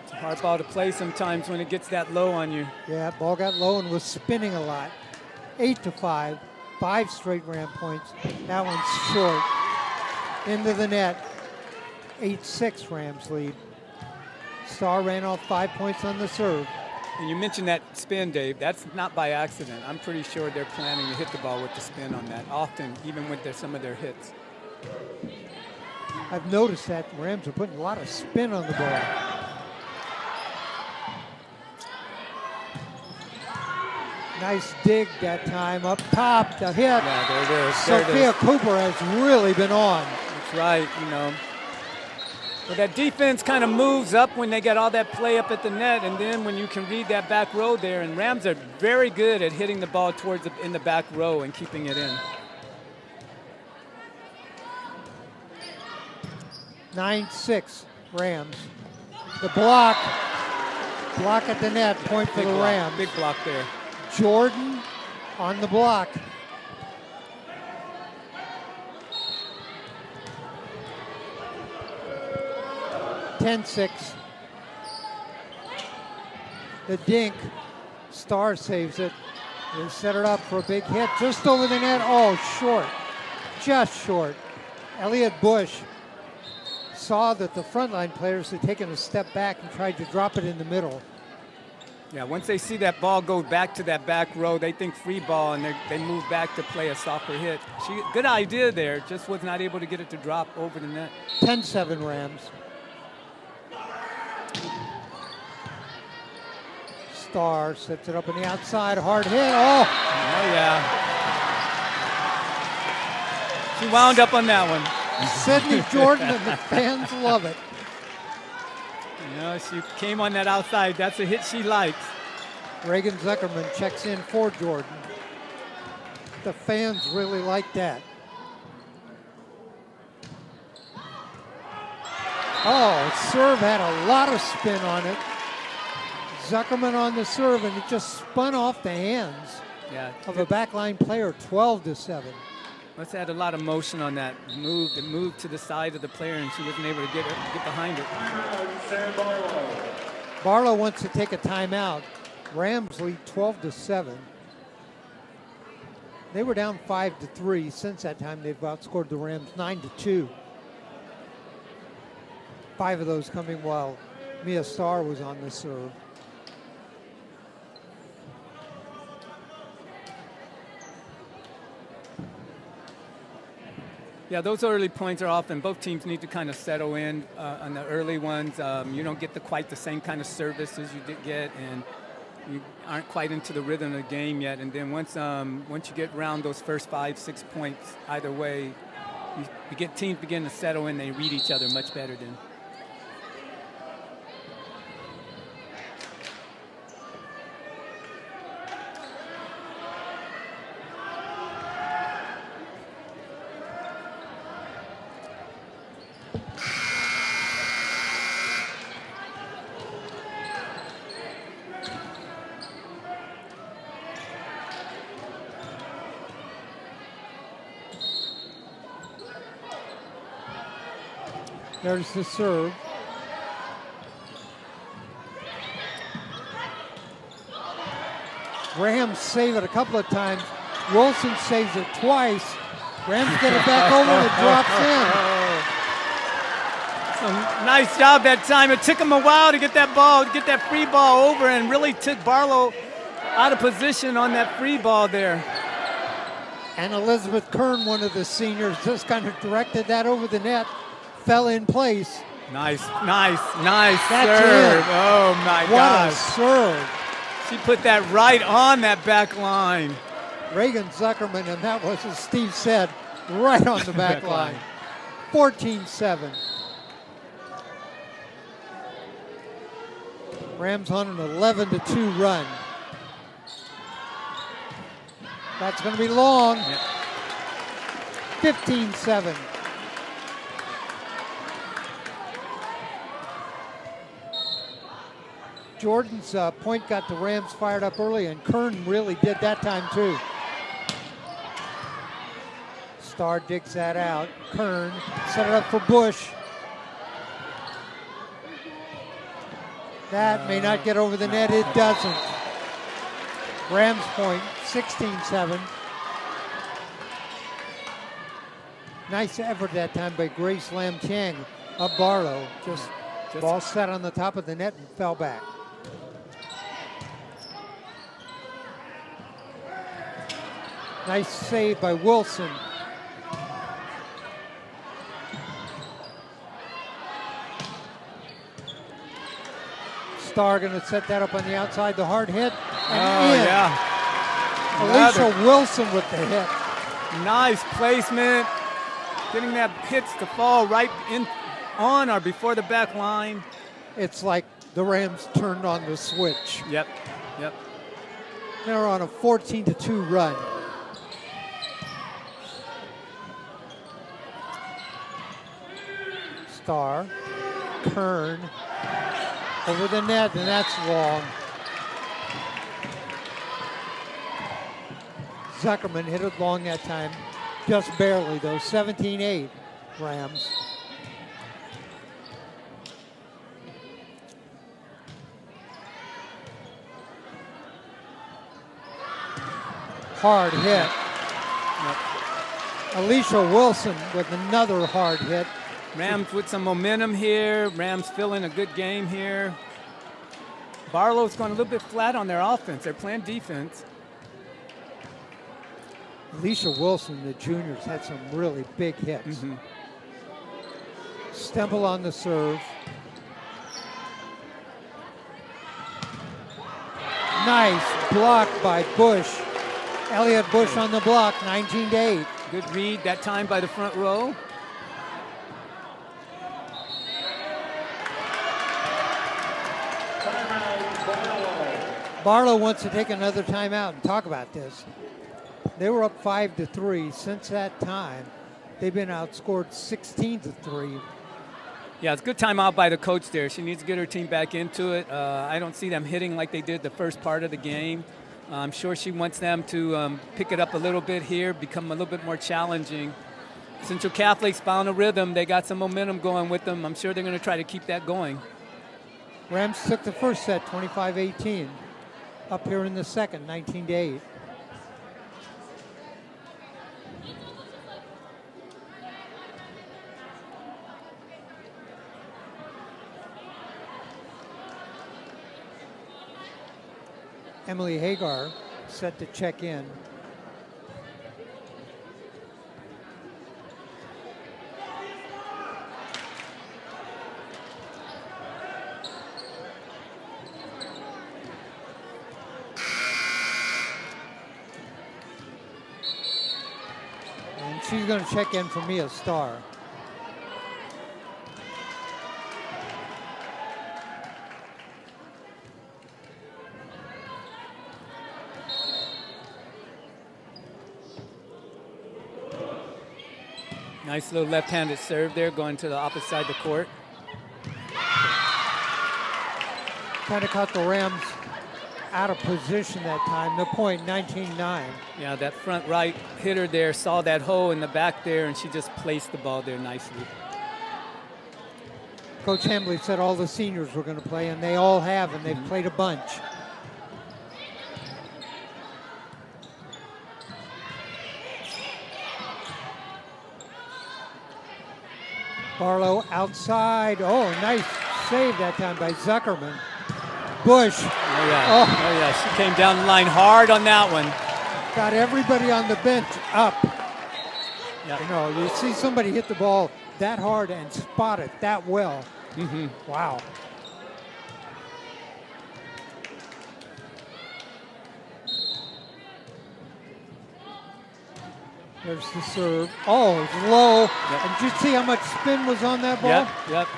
It's a hard ball to play sometimes when it gets that low on you. Yeah, ball got low and was spinning a lot. 8-5. 5 straight Ram points. That one's short. Into the net. 8-6 Rams lead. Starr ran off 5 points on the serve. And you mentioned that spin, Dave. That's not by accident. I'm pretty sure they're planning to hit the ball with the spin on that often, even with some of their hits. I've noticed that Rams are putting a lot of spin on the ball. Nice dig that time up top. The hit. Yeah, there it is. Sophia Cooper has really been on. That's right, you know. But that defense kind of moves up when they get all that play up at the net, and then when you can read that back row there, and Rams are very good at hitting the ball in the back row and keeping it in. 9-6 Rams. The block at the net, point for the Rams. Big block there. Jordan on the block. (10-6). The dink. Starr saves it. They set it up for a big hit just over the net. Oh, short. Just short. Elliott Bush saw that the frontline players had taken a step back and tried to drop it in the middle. Yeah, once they see that ball go back to that back row, they think free ball, and they move back to play a softer hit. Good idea there, just was not able to get it to drop over the net. 10-7 Rams. Starr sets it up on the outside, hard hit. Oh yeah. She wound up on that one. Sydney Jordan and the fans love it. You know, she came on that outside. That's a hit she likes. Reagan Zuckerman checks in for Jordan. The fans really like that. Oh, serve had a lot of spin on it. Zuckerman on the serve, and it just spun off the hands of a backline player, 12-7. Let's add a lot of motion on that move. It moved to the side of the player, and she wasn't able to get behind it. Barlow wants to take a timeout. Rams lead 12-7. They were down 5-3. Since that time, they've outscored the Rams 9-2. 5 of those coming while Mia Starr was on the serve. Yeah, those early points are often, both teams need to kind of settle in on the early ones. You don't get quite the same kind of service as you did get, and you aren't quite into the rhythm of the game yet. And then once you get around those first 5-6 points, either way, you get teams begin to settle in. They read each other much better then. There's the serve. Rams save it a couple of times. Wilson saves it twice. Rams get it back over and it drops in. So nice job that time. It took him a while to get that ball, to get that free ball over, and really took Barlow out of position on that free ball there. And Elizabeth Kern, one of the seniors, just kind of directed that over the net, fell in place. Nice That's serve. It. Oh my What gosh. a serve. She put that right on that back line. Reagan Zuckerman, and that was, as Steve said, right on the back line. 14-7. Rams on an 11-2 run. That's going to be long. Yep. 15-7. Jordan's point got the Rams fired up early, and Kern really did that time too. Starr digs that out. Kern set it up for Bush. That may not get over the net. It doesn't. Rams point, 16-7. Nice effort that time by Grace Lam Chang of Barlow. Just ball set on the top of the net and fell back. Nice save by Wilson. Starr going to set that up on the outside. The hard hit. And in. Yeah. Alicia Wilson with the hit. Nice placement. Getting that hits to fall right in on or before the back line. It's like the Rams turned on the switch. Yep. They're on a 14-2 run. Starr, Kern, over the net, and that's long. Zuckerman hit it long that time, just barely though, 17-8 Rams. Hard hit. Yep. Alicia Wilson with another hard hit. Rams with some momentum here. Rams filling a good game here. Barlow's going a little bit flat on their offense. They're playing defense. Alicia Wilson, the juniors, had some really big hits. Stemple on the serve. Nice block by Bush. Elliott Bush on the block, 19-8. Good read that time by the front row. Barlow wants to take another timeout and talk about this. They were up 5-3. Since that time, they've been outscored 16-3. Yeah, it's a good timeout by the coach there. She needs to get her team back into it. I don't see them hitting like they did the first part of the game. I'm sure she wants them to pick it up a little bit here, become a little bit more challenging. Central Catholic's found a rhythm. They got some momentum going with them. I'm sure they're going to try to keep that going. Rams took the first set, 25-18. Up here in the second, 19-8. Emily Hagar set to check in. And she's going to check in for Mia Starr. Nice little left-handed serve there, going to the opposite side of the court. Kind of caught the Rams out of position that time. The point, 19-9. Yeah, that front right hitter there saw that hole in the back there, and she just placed the ball there nicely. Coach Hembley said all the seniors were going to play, and they all have, and they've played a bunch. Barlow outside. Oh, nice save that time by Zuckerman. Bush. Oh, yeah. She came down the line hard on that one. got everybody on the bench up. Yeah. You know, you see somebody hit the ball that hard and spot it that well. Wow. There's the serve. Oh, it's low. Yep. And did you see how much spin was on that ball? Yep.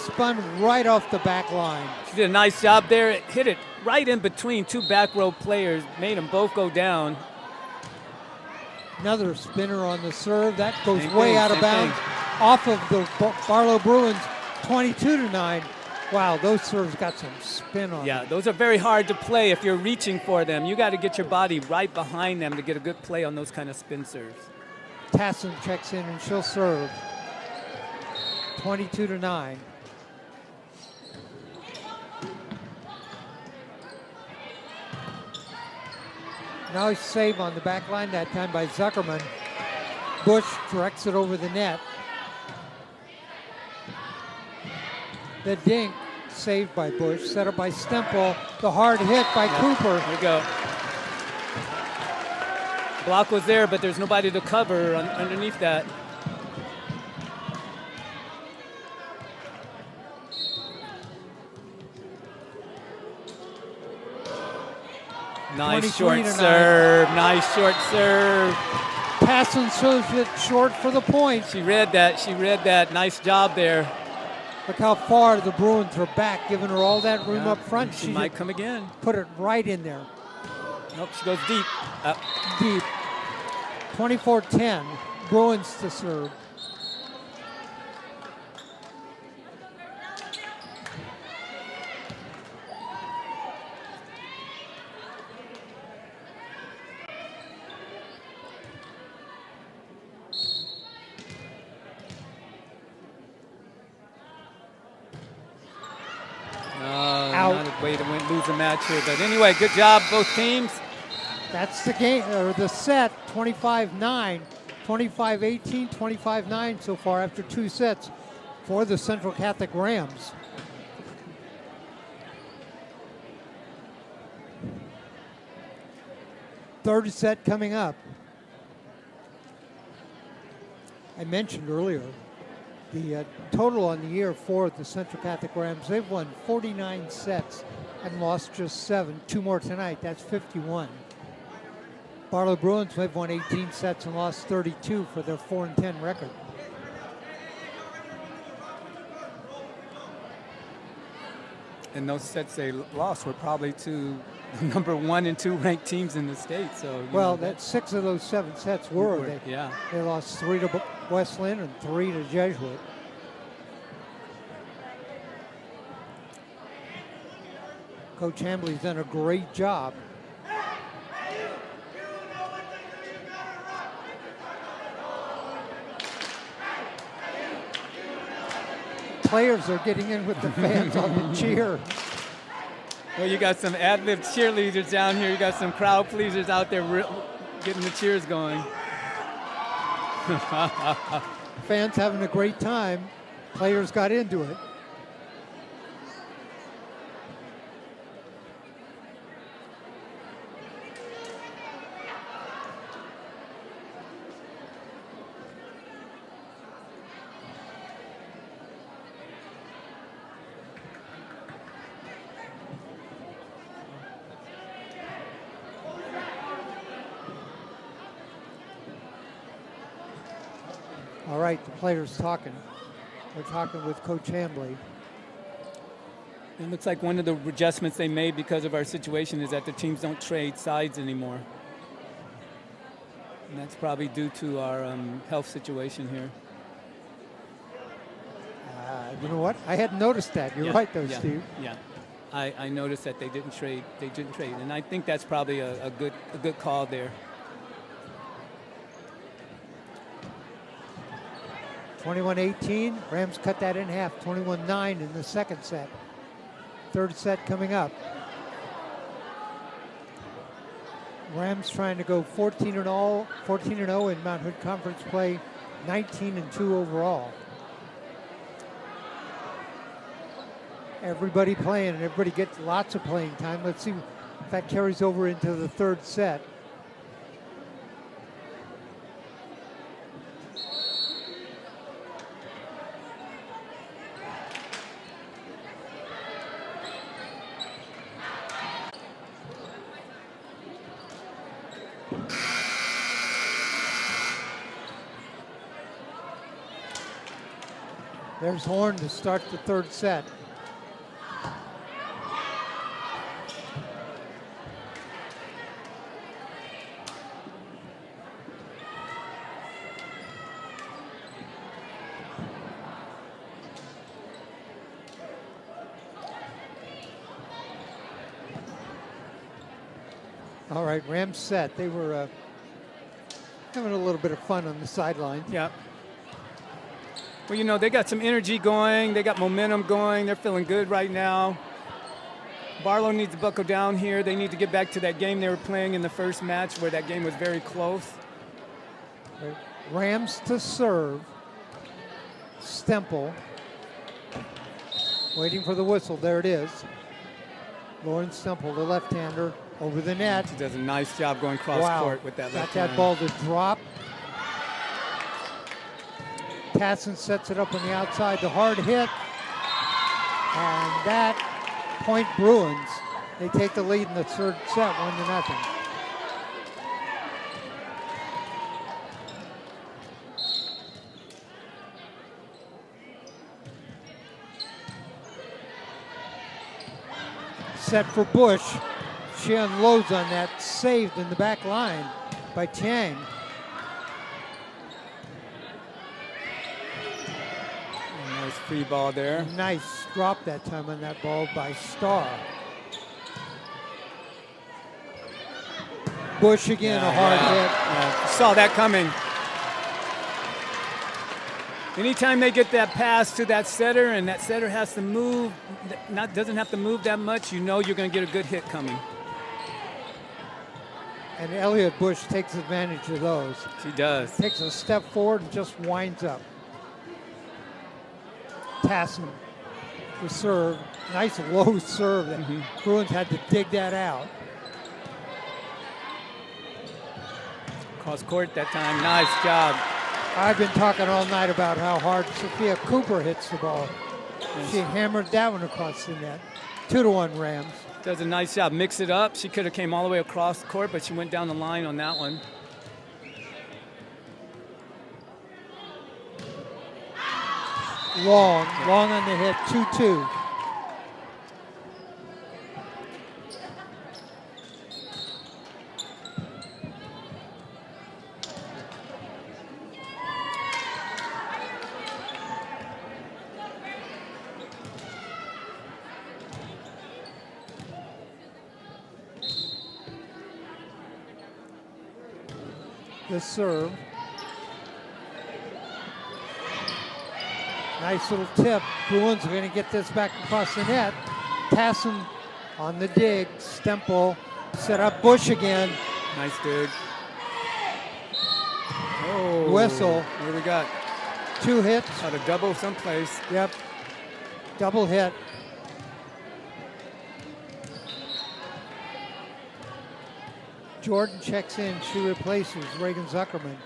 Spun right off the back line. She did a nice job there. It hit it right in between two back row players, made them both go down. Another spinner on the serve. That goes Same way thing, out of same bounds. Off of the Barlow Bruins, 22-9. Wow, those serves got some spin on Yeah, them. those are very hard to play if you're reaching for them. You got to get your body right behind them to get a good play on those kind of spin serves. Tassin checks in and she'll serve. 22-9. Nice save on the back line that time by Zuckerman. Bush directs it over the net. The dink saved by Bush, set up by Stemple. The hard hit by Cooper. There you go. Block was there, but there's nobody to cover underneath that. Nice short 23-9. serve. Nice short serve. Tassin shows it short for the point. She read that. She read that. Nice job there. Look how far the Bruins are back, giving her all that room Yeah, up front. She might come again. Put it right in there, Nope, she goes deep. Up. deep. 24-10, Bruins to serve. Not a way to lose a match here. But anyway, good job, both teams. That's the game, or the set, 25-9, 25-18, 25-9 so far after two sets for the Central Catholic Rams. Third set coming up. I mentioned earlier the total on the year for the Central Catholic Rams. They've won 49 sets and lost just 7. 2 more tonight, that's 51. Barlow Bruins, they've won 18 sets and lost 32 for their 4-10 record. And those sets they lost were probably to number 1 and 2 ranked teams in the state. So Well, that's 6 of those 7 sets were. Yeah. They lost 3 to Westland and 3 to Jesuit. Coach Hambly's done a great job. Players are getting in with the fans on the cheer. Well, you got some ad-lib cheerleaders down here. You got some crowd pleasers out there getting the cheers going. Fans having a great time. Players got into it. All right, the players talking. They're talking with Coach Hambly. It looks like one of the adjustments they made because of our situation is that the teams don't trade sides anymore. And that's probably due to our health situation here. You know what? I hadn't noticed that. You're right, though, Steve. Yeah, I noticed that they didn't trade. They didn't trade, and I think that's probably a good call there. 21-18. Rams cut that in half. 21-9 in the second set. Third set coming up. Rams trying to go 14-0 in Mount Hood Conference play, 19-2 overall. Everybody playing, and everybody gets lots of playing time. Let's see if that carries over into the third set. There's Horn to start the third set. All right, Rams set. They were having a little bit of fun on the sideline. Yeah. Well, you know, they got some energy going. They got momentum going. They're feeling good right now. Barlow needs to buckle down here. They need to get back to that game they were playing in the first match where that game was very close. Rams to serve. Stemple. Waiting for the whistle. There it is. Lauren Stemple, the left-hander, over the net. She does a nice job going cross court with that left Got that ball to drop. Tassin sets it up on the outside. The hard hit. And that point Bruins. They take the lead in the third set, 1-0. Set for Bush. She unloads on that, saved in the back line by Chang. Nice free ball there. Nice drop that time on that ball by Starr. Bush again, a hard hit. Yeah. Saw that coming. Anytime they get that pass to that setter and that setter has to move, doesn't have to move that much, you know you're going to get a good hit coming. And Elliott Bush takes advantage of those. She does. Takes a step forward and just winds up. Tassin to serve. Nice low serve. That Bruins had to dig that out. Cross court that time. Nice job. I've been talking all night about how hard Sophia Cooper hits the ball. She hammered that one across the net. 2-1 Rams. Does a nice job. Mix it up. She could have came all the way across the court, but she went down the line on that one. Long on the hit, 2-2. The serve. Nice little tip. Bruins are going to get this back across the net. Tassin on the dig. Stemple set up Bush again. Nice dig. Oh, whistle. What do we got? 2 hits. Had a double someplace. Yep. Double hit. Jordan checks in. She replaces Reagan Zuckerman.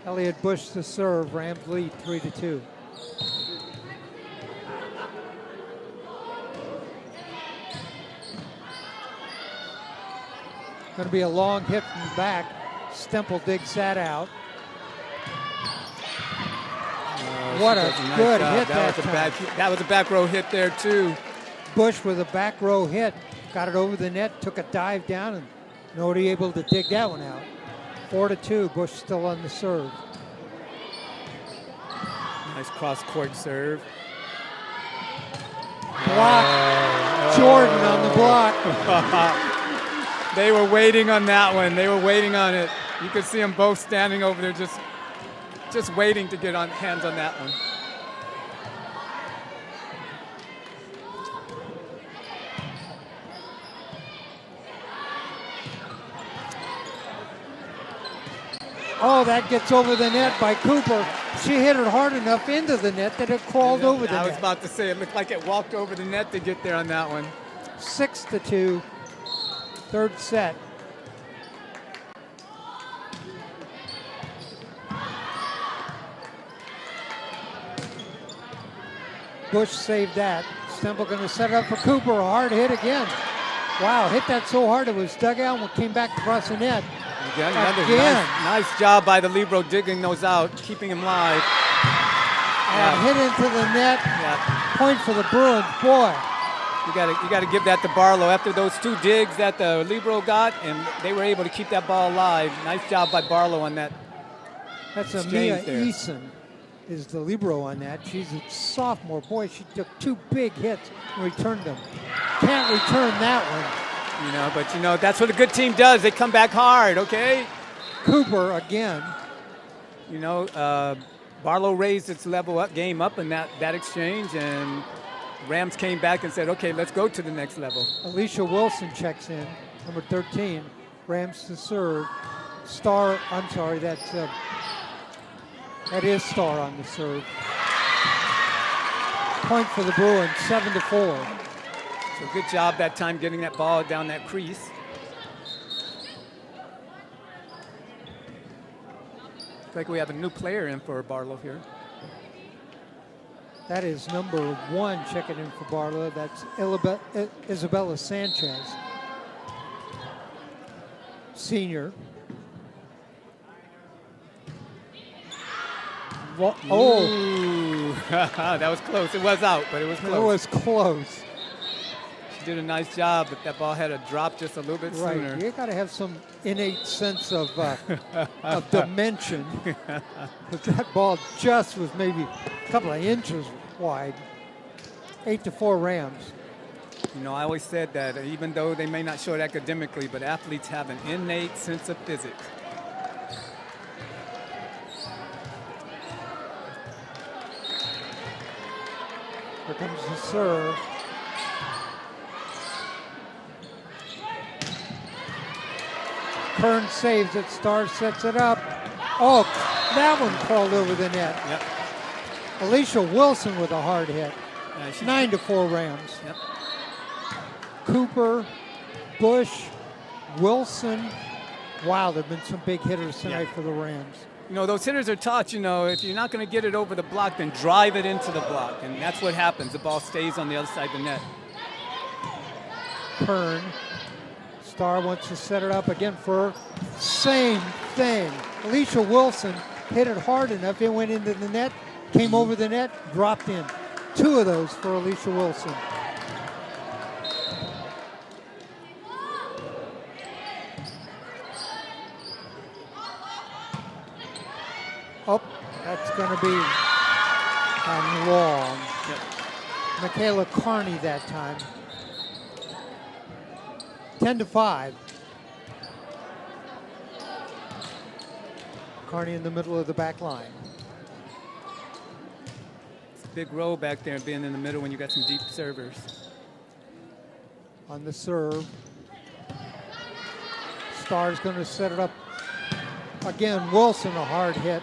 Elliott Bush to serve. Rams lead 3-2. Going to be a long hit from the back. Stemple digs that out. What a good hit that was a back row hit there too. Bush with a back row hit. Got it over the net, took a dive down, and nobody able to dig that one out. 4-2, Bush still on the serve. Nice cross-court serve. Block. Jordan on the block. They were waiting on that one. They were waiting on it. You could see them both standing over there just waiting to get on hands on that one. Oh, that gets over the net by Cooper. She hit it hard enough into the net that it crawled over the net. I was about to say, it looked like it walked over the net to get there on that one. 6-2, third set. Bush saved that. Stemple going to set it up for Cooper. A hard hit again. Wow, hit that so hard it was dug out and came back across the net. Again. Nice job by the libero digging those out, keeping him live. And hit into the net. Point for the Bruins. Boy. You got to give that to Barlow after those 2 digs that the libero got, and they were able to keep that ball alive. Nice job by Barlow on that. That's Mia Eason is the libero on that. She's a sophomore. Boy, she took 2 big hits and returned them. Can't return that one. But that's what a good team does. They come back hard, okay? Cooper again. Barlow raised its game up in that exchange, and Rams came back and said, okay, let's go to the next level. Alicia Wilson checks in, number 13. Rams to serve. That is Star on the serve. Point for the Bruins, 7-4. So good job that time getting that ball down that crease. Looks like we have a new player in for Barlow here. That is number 1 checking in for Barlow. That's Isabella Sanchez, senior. Oh, that was close. It was out, but it was close. It was close. She did a nice job, but that ball had to drop just a little bit sooner. Right, you got to have some innate sense of dimension. But that ball just was maybe a couple of inches wide. 8-4 Rams. I always said that even though they may not show it academically, but athletes have an innate sense of physics. Here comes the serve. Kern saves it. Star sets it up. Oh, that one crawled over the net. Yep. Alicia Wilson with a hard hit. 9-4 Rams. Yep. Cooper, Bush, Wilson. Wow, there have been some big hitters tonight for the Rams. Those hitters are taught, if you're not going to get it over the block, then drive it into the block. And that's what happens. The ball stays on the other side of the net. Kern. Star wants to set it up again for same thing. Alicia Wilson hit it hard enough. It went into the net, came over the net, dropped in. 2 of those for Alicia Wilson. Oh, that's going to be long. Yep. Michaela Carney that time. 10-5. Carney in the middle of the back line. It's a big row back there being in the middle when you got some deep servers. On the serve. Star's going to set it up. Again, Wilson a hard hit.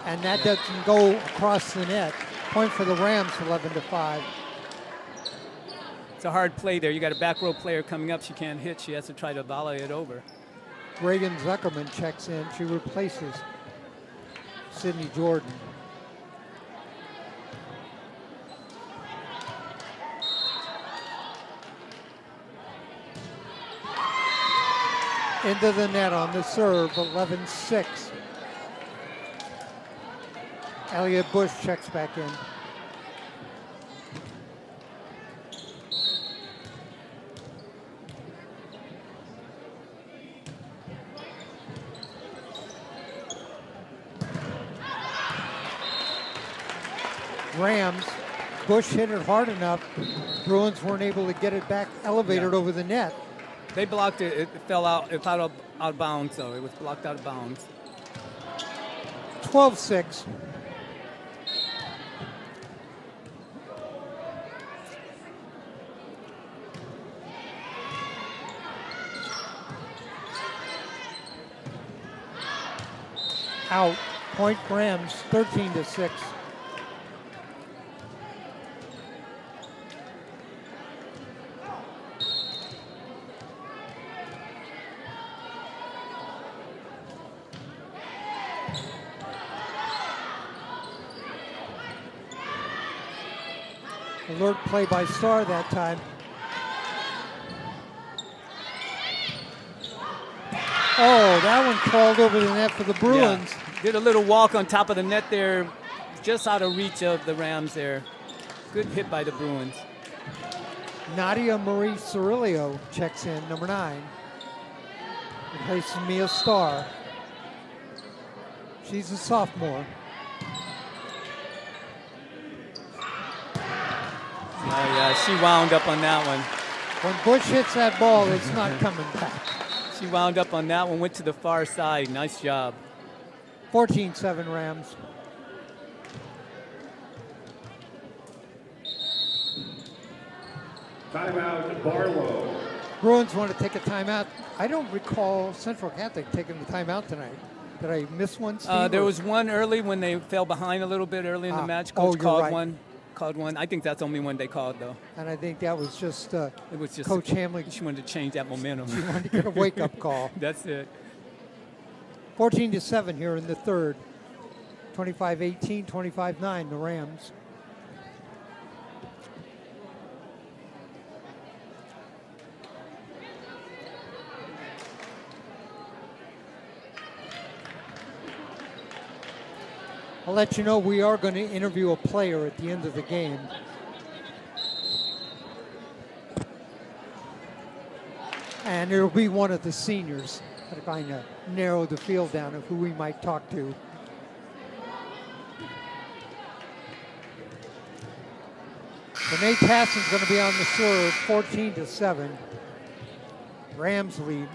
And that doesn't go across the net. Point for the Rams, 11-5. It's a hard play there. You got a back row player coming up. She can't hit. She has to try to volley it over. Reagan Zuckerman checks in. She replaces Sydney Jordan. Into the net on the serve, 11-6. Elliot Bush checks back in. Rams, Bush hit it hard enough. Bruins weren't able to get it back elevated over the net. They blocked it. It fell out. It fell out of bounds, though. It was blocked out of bounds. 12-6. Out. Point Rams, 13-6. Alert play by Star that time. Oh, that one crawled over the net for the Bruins. Yeah. Did a little walk on top of the net there, just out of reach of the Rams there. Good hit by the Bruins. Nadia Marie Cirillo checks in, number 9. Replaces Mia Starr. She's a sophomore. Oh, yeah, she wound up on that one. When Bush hits that ball, it's not coming back. She wound up on that one, went to the far side. Nice job. 14-7 Rams. Timeout, Barlow. Bruins want to take a timeout. I don't recall Central Catholic taking the timeout tonight. Did I miss one, Steve? There was one early when they fell behind a little bit early in the match. Coach called one. I think that's the only one they called, though. And I think that was just, it was just Coach Hamlin. She wanted to change that momentum. She wanted to get a wake-up call. That's it. 14-7 here in the third. 25-18, 25-9, the Rams. I'll let you know we are going to interview a player at the end of the game. And it'll be one of the seniors to kind of narrow the field down of who we might talk to. Renee Tassin's going to be on the serve, 14-7. Rams lead.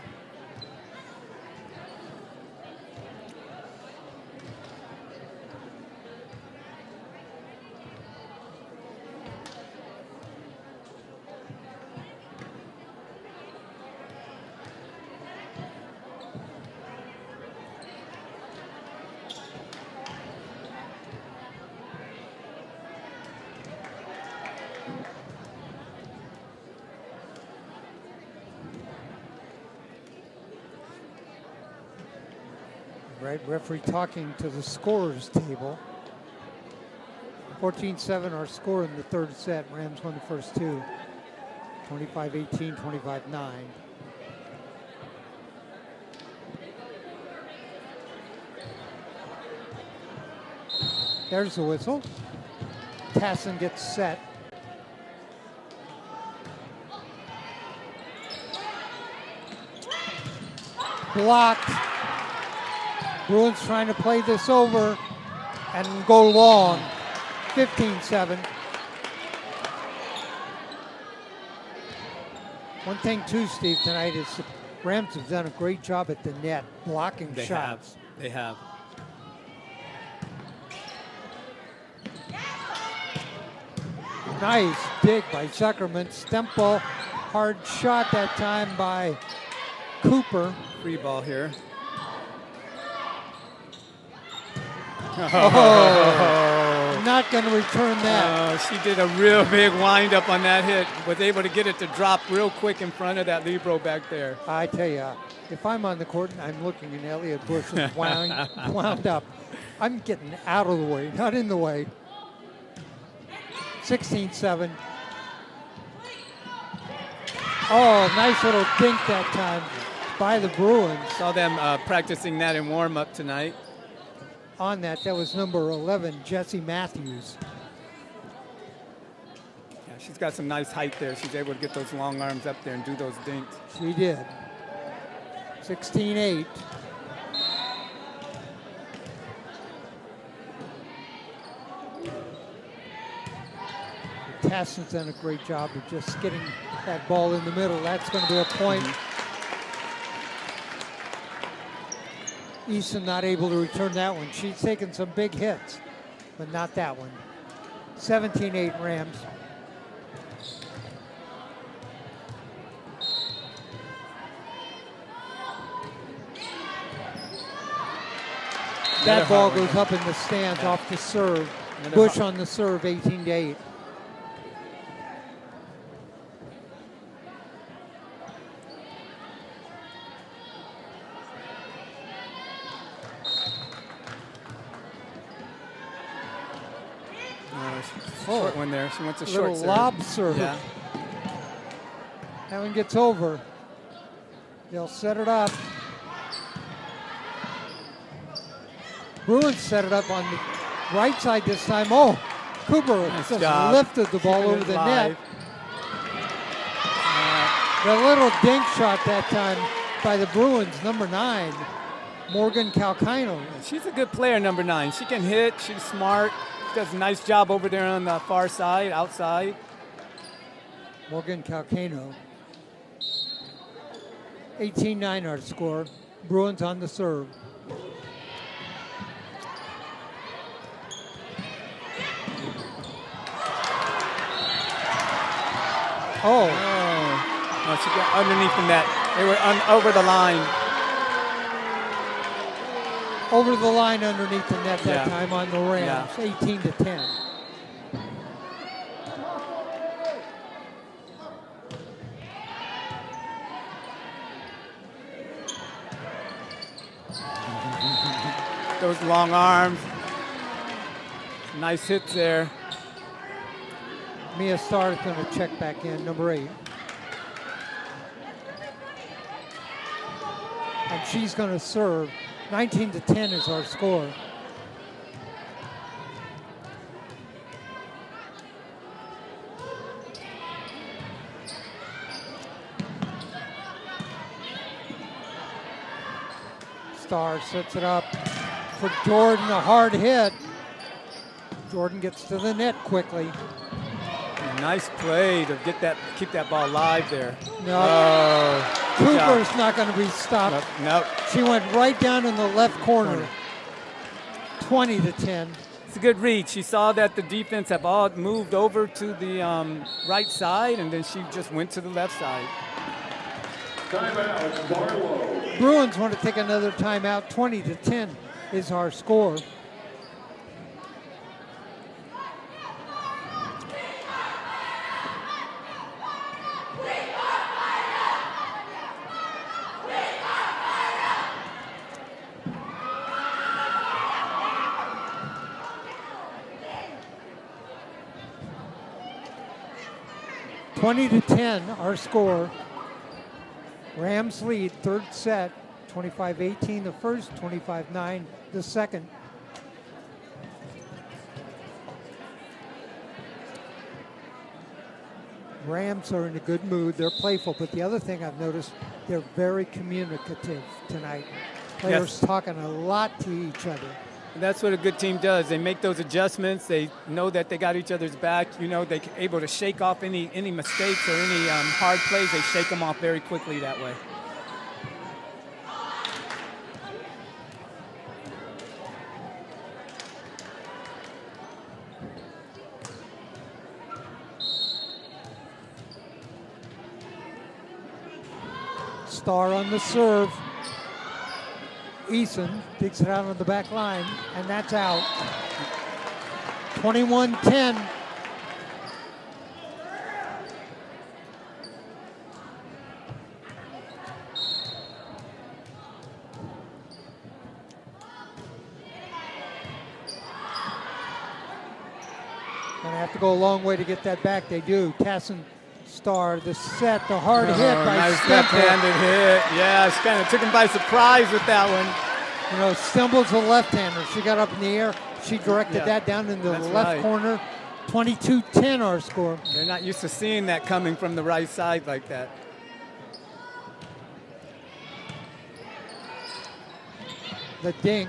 Right, referee talking to the scorers table. 14-7 our score in the third set. Rams won the first two. 25-18, 25-9. There's the whistle. Tassin gets set. Blocked. Bruins trying to play this over and go long. 15-7. One thing too, Steve, tonight is the Rams have done a great job at the net, blocking shots. They have. Nice dig by Zuckerman. Stemple, hard shot that time by Cooper. Free ball here. Oh, not going to return that. She did a real big wind up on that hit. Was able to get it to drop real quick in front of that libero back there. I tell you, if I'm on the court and I'm looking and Elliot Bush is wound up, I'm getting out of the way, not in the way. 16-7. Oh, nice little dink that time by the Bruins. Saw them practicing that in warm-up tonight. On that was number 11, Jessie Matthews. Yeah, she's got some nice height there. She's able to get those long arms up there and do those dinks. She did. 16-8. Tassin's done a great job of just getting that ball in the middle. That's going to be a point. Easton not able to return that one. She's taken some big hits, but not that one. 17-8 Rams. That ball goes up in the stands off the serve. Bush on the serve, 18-8. Short one there. She wants a short little serve. lob serve. Yeah. That one gets over. They'll set it up. Bruins set it up on the right side this time. Oh, Cooper Nice just job. lifted the ball Keeping over it the live. net. The little dink shot that time by the Bruins, number 9, Morgan Calcino. She's a good player, number 9. She can hit. She's smart. She does a nice job over there on the far side, outside. Morgan Calcino. 18-9 our score. Bruins on the serve. Oh. No, she got underneath the net. They were over the line. Over the line underneath the net that Yeah. time on the Rams. 18-10. Those long arms. Nice hits there. Mia Starr is going to check back in, number 8. And she's going to serve. 19-10 is our score. Starr sets it up for Jordan, a hard hit. Jordan gets to the net quickly. Nice play to keep that ball live there. No, Oh, good job. Cooper's not going to be stopped. Nope. She went right down in the left corner. 20-10. It's a good read. She saw that the defense have all moved over to the right side, and then she just went to the left side. Timeout, Barlow. Bruins want to take another timeout. 20-10 is our score. Our score. Rams lead, third set, 25-18 the first, 25-9 the second. Rams are in a good mood. They're playful, but the other thing I've noticed, they're very communicative tonight. Players talking a lot to each other. That's what a good team does. They make those adjustments. They know that they got each other's back. You know, they're able to shake off any mistakes or any hard plays. They shake them off very quickly that way. Starr on the serve. Eason digs it out on the back line, and that's out. 21-10. Gonna have to go a long way to get that back. They do. Tassin Starr, the set, the hard hit by nice Stemple. left-handed hit. Yeah, she kind of took him by surprise with that one. You know, Stemble's a left-hander. She got up in the air. She directed that down in the That's left right. corner. 22-10 our score. They're not used to seeing that coming from the right side like that. The dink.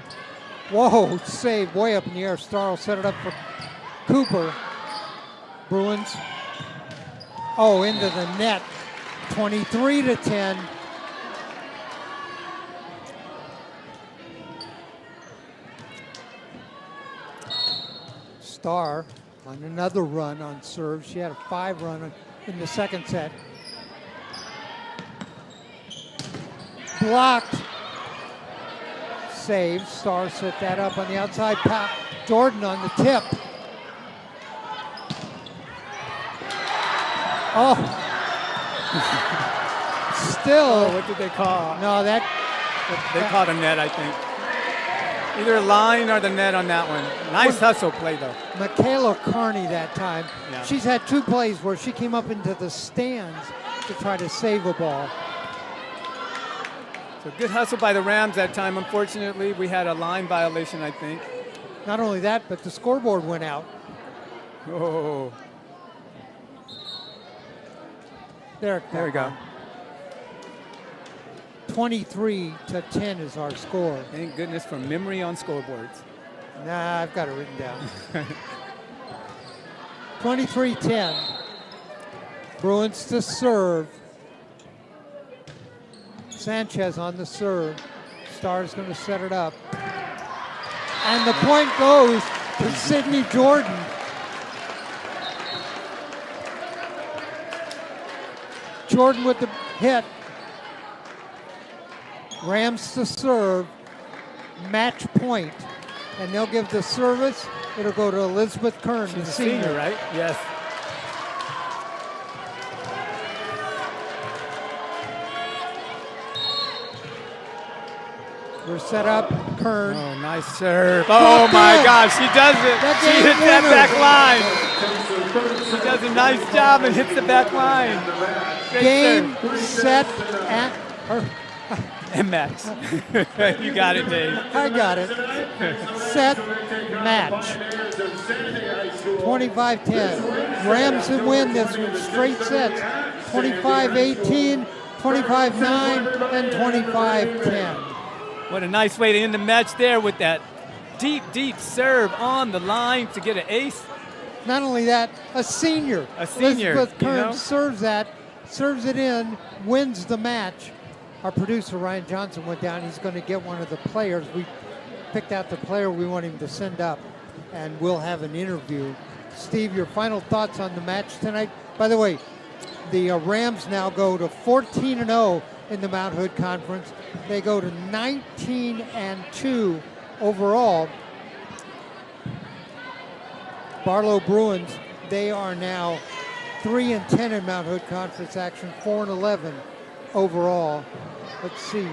Whoa, save way up in the air. Starr will set it up for Cooper. Bruins. Oh, into the net. 23-10. Starr on another run on serve. She had a 5 run in the second set. Blocked. Save. Starr set that up on the outside. Jordan on the tip. Oh. Still. What did they call? No, that. They called a net, I think. Either a line or the net on that one. Nice hustle play, though. Michaela Carney that time. Yeah. She's had 2 plays where she came up into the stands to try to save a ball. So good hustle by the Rams that time. Unfortunately, we had a line violation, I think. Not only that, but the scoreboard went out. Oh. There we go. 23-10 is our score. Thank goodness for memory on scoreboards. Nah, I've got it written down. 23-10. Bruins to serve. Sanchez on the serve. Star's going to set it up. And the point goes to Sydney Jordan. Jordan with the hit. Rams to serve. Match point. And they'll give the service. It'll go to Elizabeth Kern, the senior. Right? Yes. We're set up. Kern. Oh, nice serve. Oh, my gosh, she does it. She hits that back line. She does a nice job and hits the back line. Great Game, serve. set, and match. You got it, Dave. I got it. Set, match. 25-10. Rams win this one. Straight sets. 25-18, 25-9, and 25-10. What a nice way to end the match there with that deep, deep serve on the line to get an ace. Not only that, a senior. Elizabeth Kern serves it in, wins the match. Our producer, Ryan Johnson, went down. He's going to get one of the players. We picked out the player we want him to send up, and we'll have an interview. Steve, your final thoughts on the match tonight? By the way, the Rams now go to 14-0 in the Mount Hood Conference. They go to 19-2 overall. Barlow Bruins, they are now 3-10 in Mount Hood Conference action, 4-11 overall. Let's see.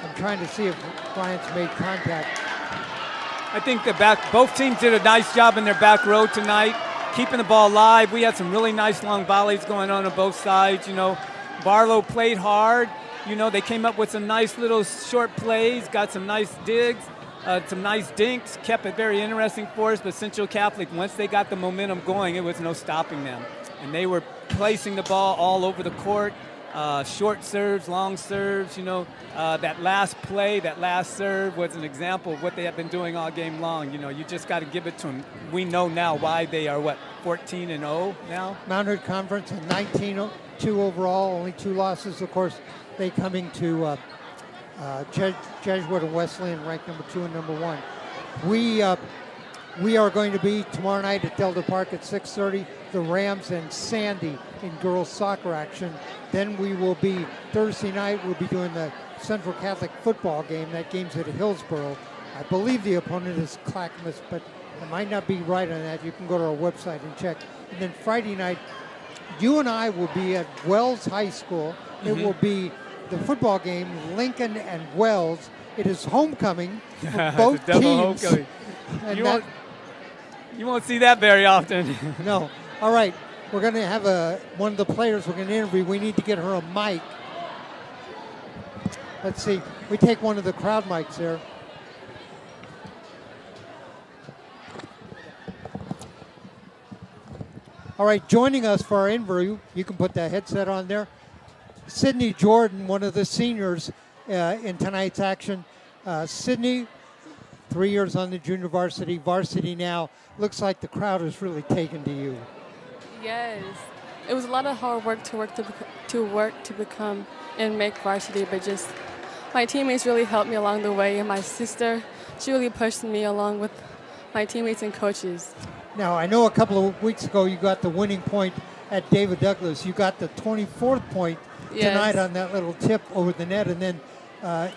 I'm trying to see if Bryant's made contact. I think both teams did a nice job in their back row tonight, keeping the ball alive. We had some really nice long volleys going on both sides. Barlow played hard. They came up with some nice little short plays, got some nice digs, some nice dinks, kept it very interesting for us. But Central Catholic, once they got the momentum going, it was no stopping them. And they were placing the ball all over the court. Short serves, long serves, that last play, that last serve was an example of what they have been doing all game long. You just got to give it to them. We know now why they are, 14-0 now? Mount Hood Conference, 19-2 overall, only 2 losses. Of course, they coming to Jesuit and Wesleyan, ranked number 2 and number 1. We are going to be tomorrow night at Delta Park at 6:30. The Rams and Sandy in girls soccer action. Then we will be Thursday night. We'll be doing the Central Catholic football game. That game's at Hillsborough. I believe the opponent is Clackamas, but I might not be right on that. You can go to our website and check. And then Friday night, you and I will be at Wells High School. It will be the football game, Lincoln and Wells. It is homecoming for both teams. Homecoming. And you won't see that very often. No. All right. We're going to have one of the players we're going to interview. We need to get her a mic. Let's see. We take one of the crowd mics there. All right. Joining us for our interview, you can put that headset on there. Sydney Jordan, one of the seniors in tonight's action. Sydney, 3 years on the junior varsity now. Looks like the crowd has really taken to you. Yes, it was a lot of hard work to become and make varsity, but just my teammates really helped me along the way, and my sister, she really pushed me along with my teammates and coaches. Now, I know a couple of weeks ago you got the winning point at David Douglas. You got the 24th point tonight on that little tip over the net, and then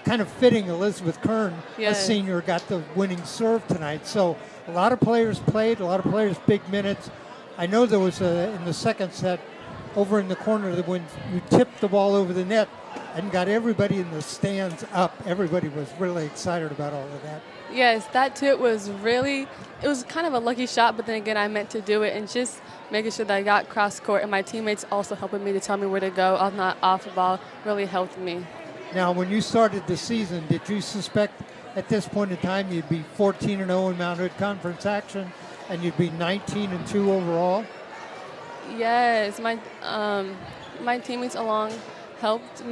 kind of fitting, Elizabeth Kern, a senior, got the winning serve tonight. So a lot of players played, a lot of players big minutes. I know there was in the second set, over in the corner when you tipped the ball over the net and got everybody in the stands up. Everybody was really excited about all of that. Yes, that tip was it was kind of a lucky shot, but then again, I meant to do it, and just making sure that I got cross court, and my teammates also helping me to tell me where to go off the ball really helped me. Now, when you started the season, did you suspect at this point in time you'd be 14-0 in Mount Hood Conference action and you'd be 19-2 overall? Yes, my teammates helped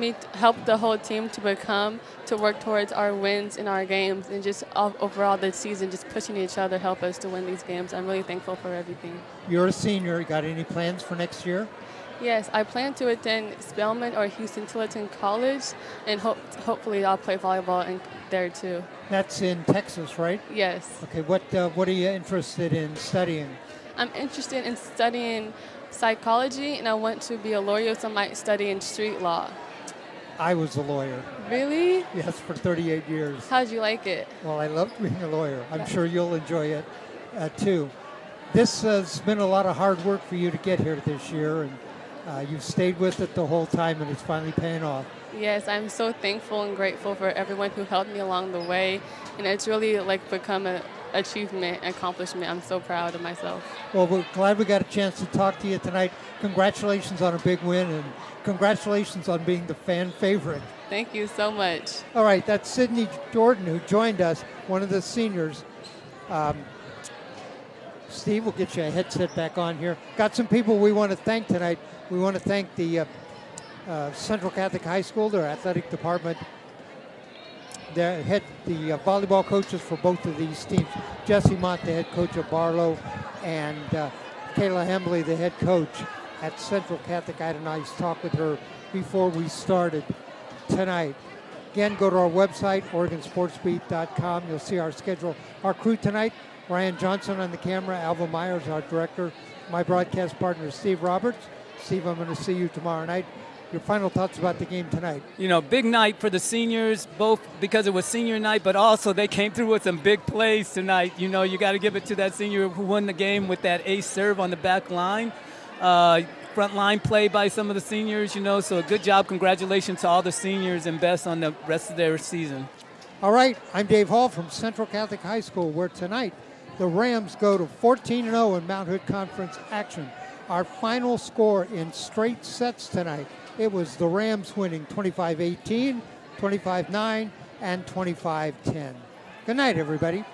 the whole team to work towards our wins in our games, and just overall the season, just pushing each other help us to win these games. I'm really thankful for everything. You're a senior. Got any plans for next year? Yes, I plan to attend Spelman or Houston-Tillerton College, and hopefully I'll play volleyball there too. That's in Texas, right? Yes. Okay, what are you interested in studying? I'm interested in studying psychology, and I want to be a lawyer, so I might study in street law. I was a lawyer. Really? Yes, for 38 years. How'd you like it? Well, I loved being a lawyer. I'm sure you'll enjoy it too. This has been a lot of hard work for you to get here this year, and you've stayed with it the whole time, and it's finally paying off. Yes, I'm so thankful and grateful for everyone who helped me along the way, and it's really become an achievement, accomplishment. I'm so proud of myself. Well, we're glad we got a chance to talk to you tonight. Congratulations on a big win, and congratulations on being the fan favorite. Thank you so much. All right, that's Sydney Jordan, who joined us, one of the seniors. Steve, we'll get you a headset back on here. Got some people we want to thank tonight. We want to thank the Central Catholic High School, their athletic department, the volleyball coaches for both of these teams, Jesse Mott, the head coach of Barlow, and Kayla Hembley, the head coach at Central Catholic. I had a nice talk with her before we started tonight. Again, go to our website, OregonSportsBeat.com. You'll see our schedule. Our crew tonight, Ryan Johnson on the camera, Alva Myers, our director, my broadcast partner, Steve Roberts. Steve, I'm going to see you tomorrow night. Your final thoughts about the game tonight? Big night for the seniors, both because it was senior night, but also they came through with some big plays tonight. You got to give it to that senior who won the game with that ace serve on the back line. Front line play by some of the seniors, so a good job. Congratulations to all the seniors, and best on the rest of their season. All right, I'm Dave Hall from Central Catholic High School, where tonight the Rams go to 14-0 in Mount Hood Conference action. Our final score in straight sets tonight, it was the Rams winning 25-18, 25-9, and 25-10. Good night, everybody.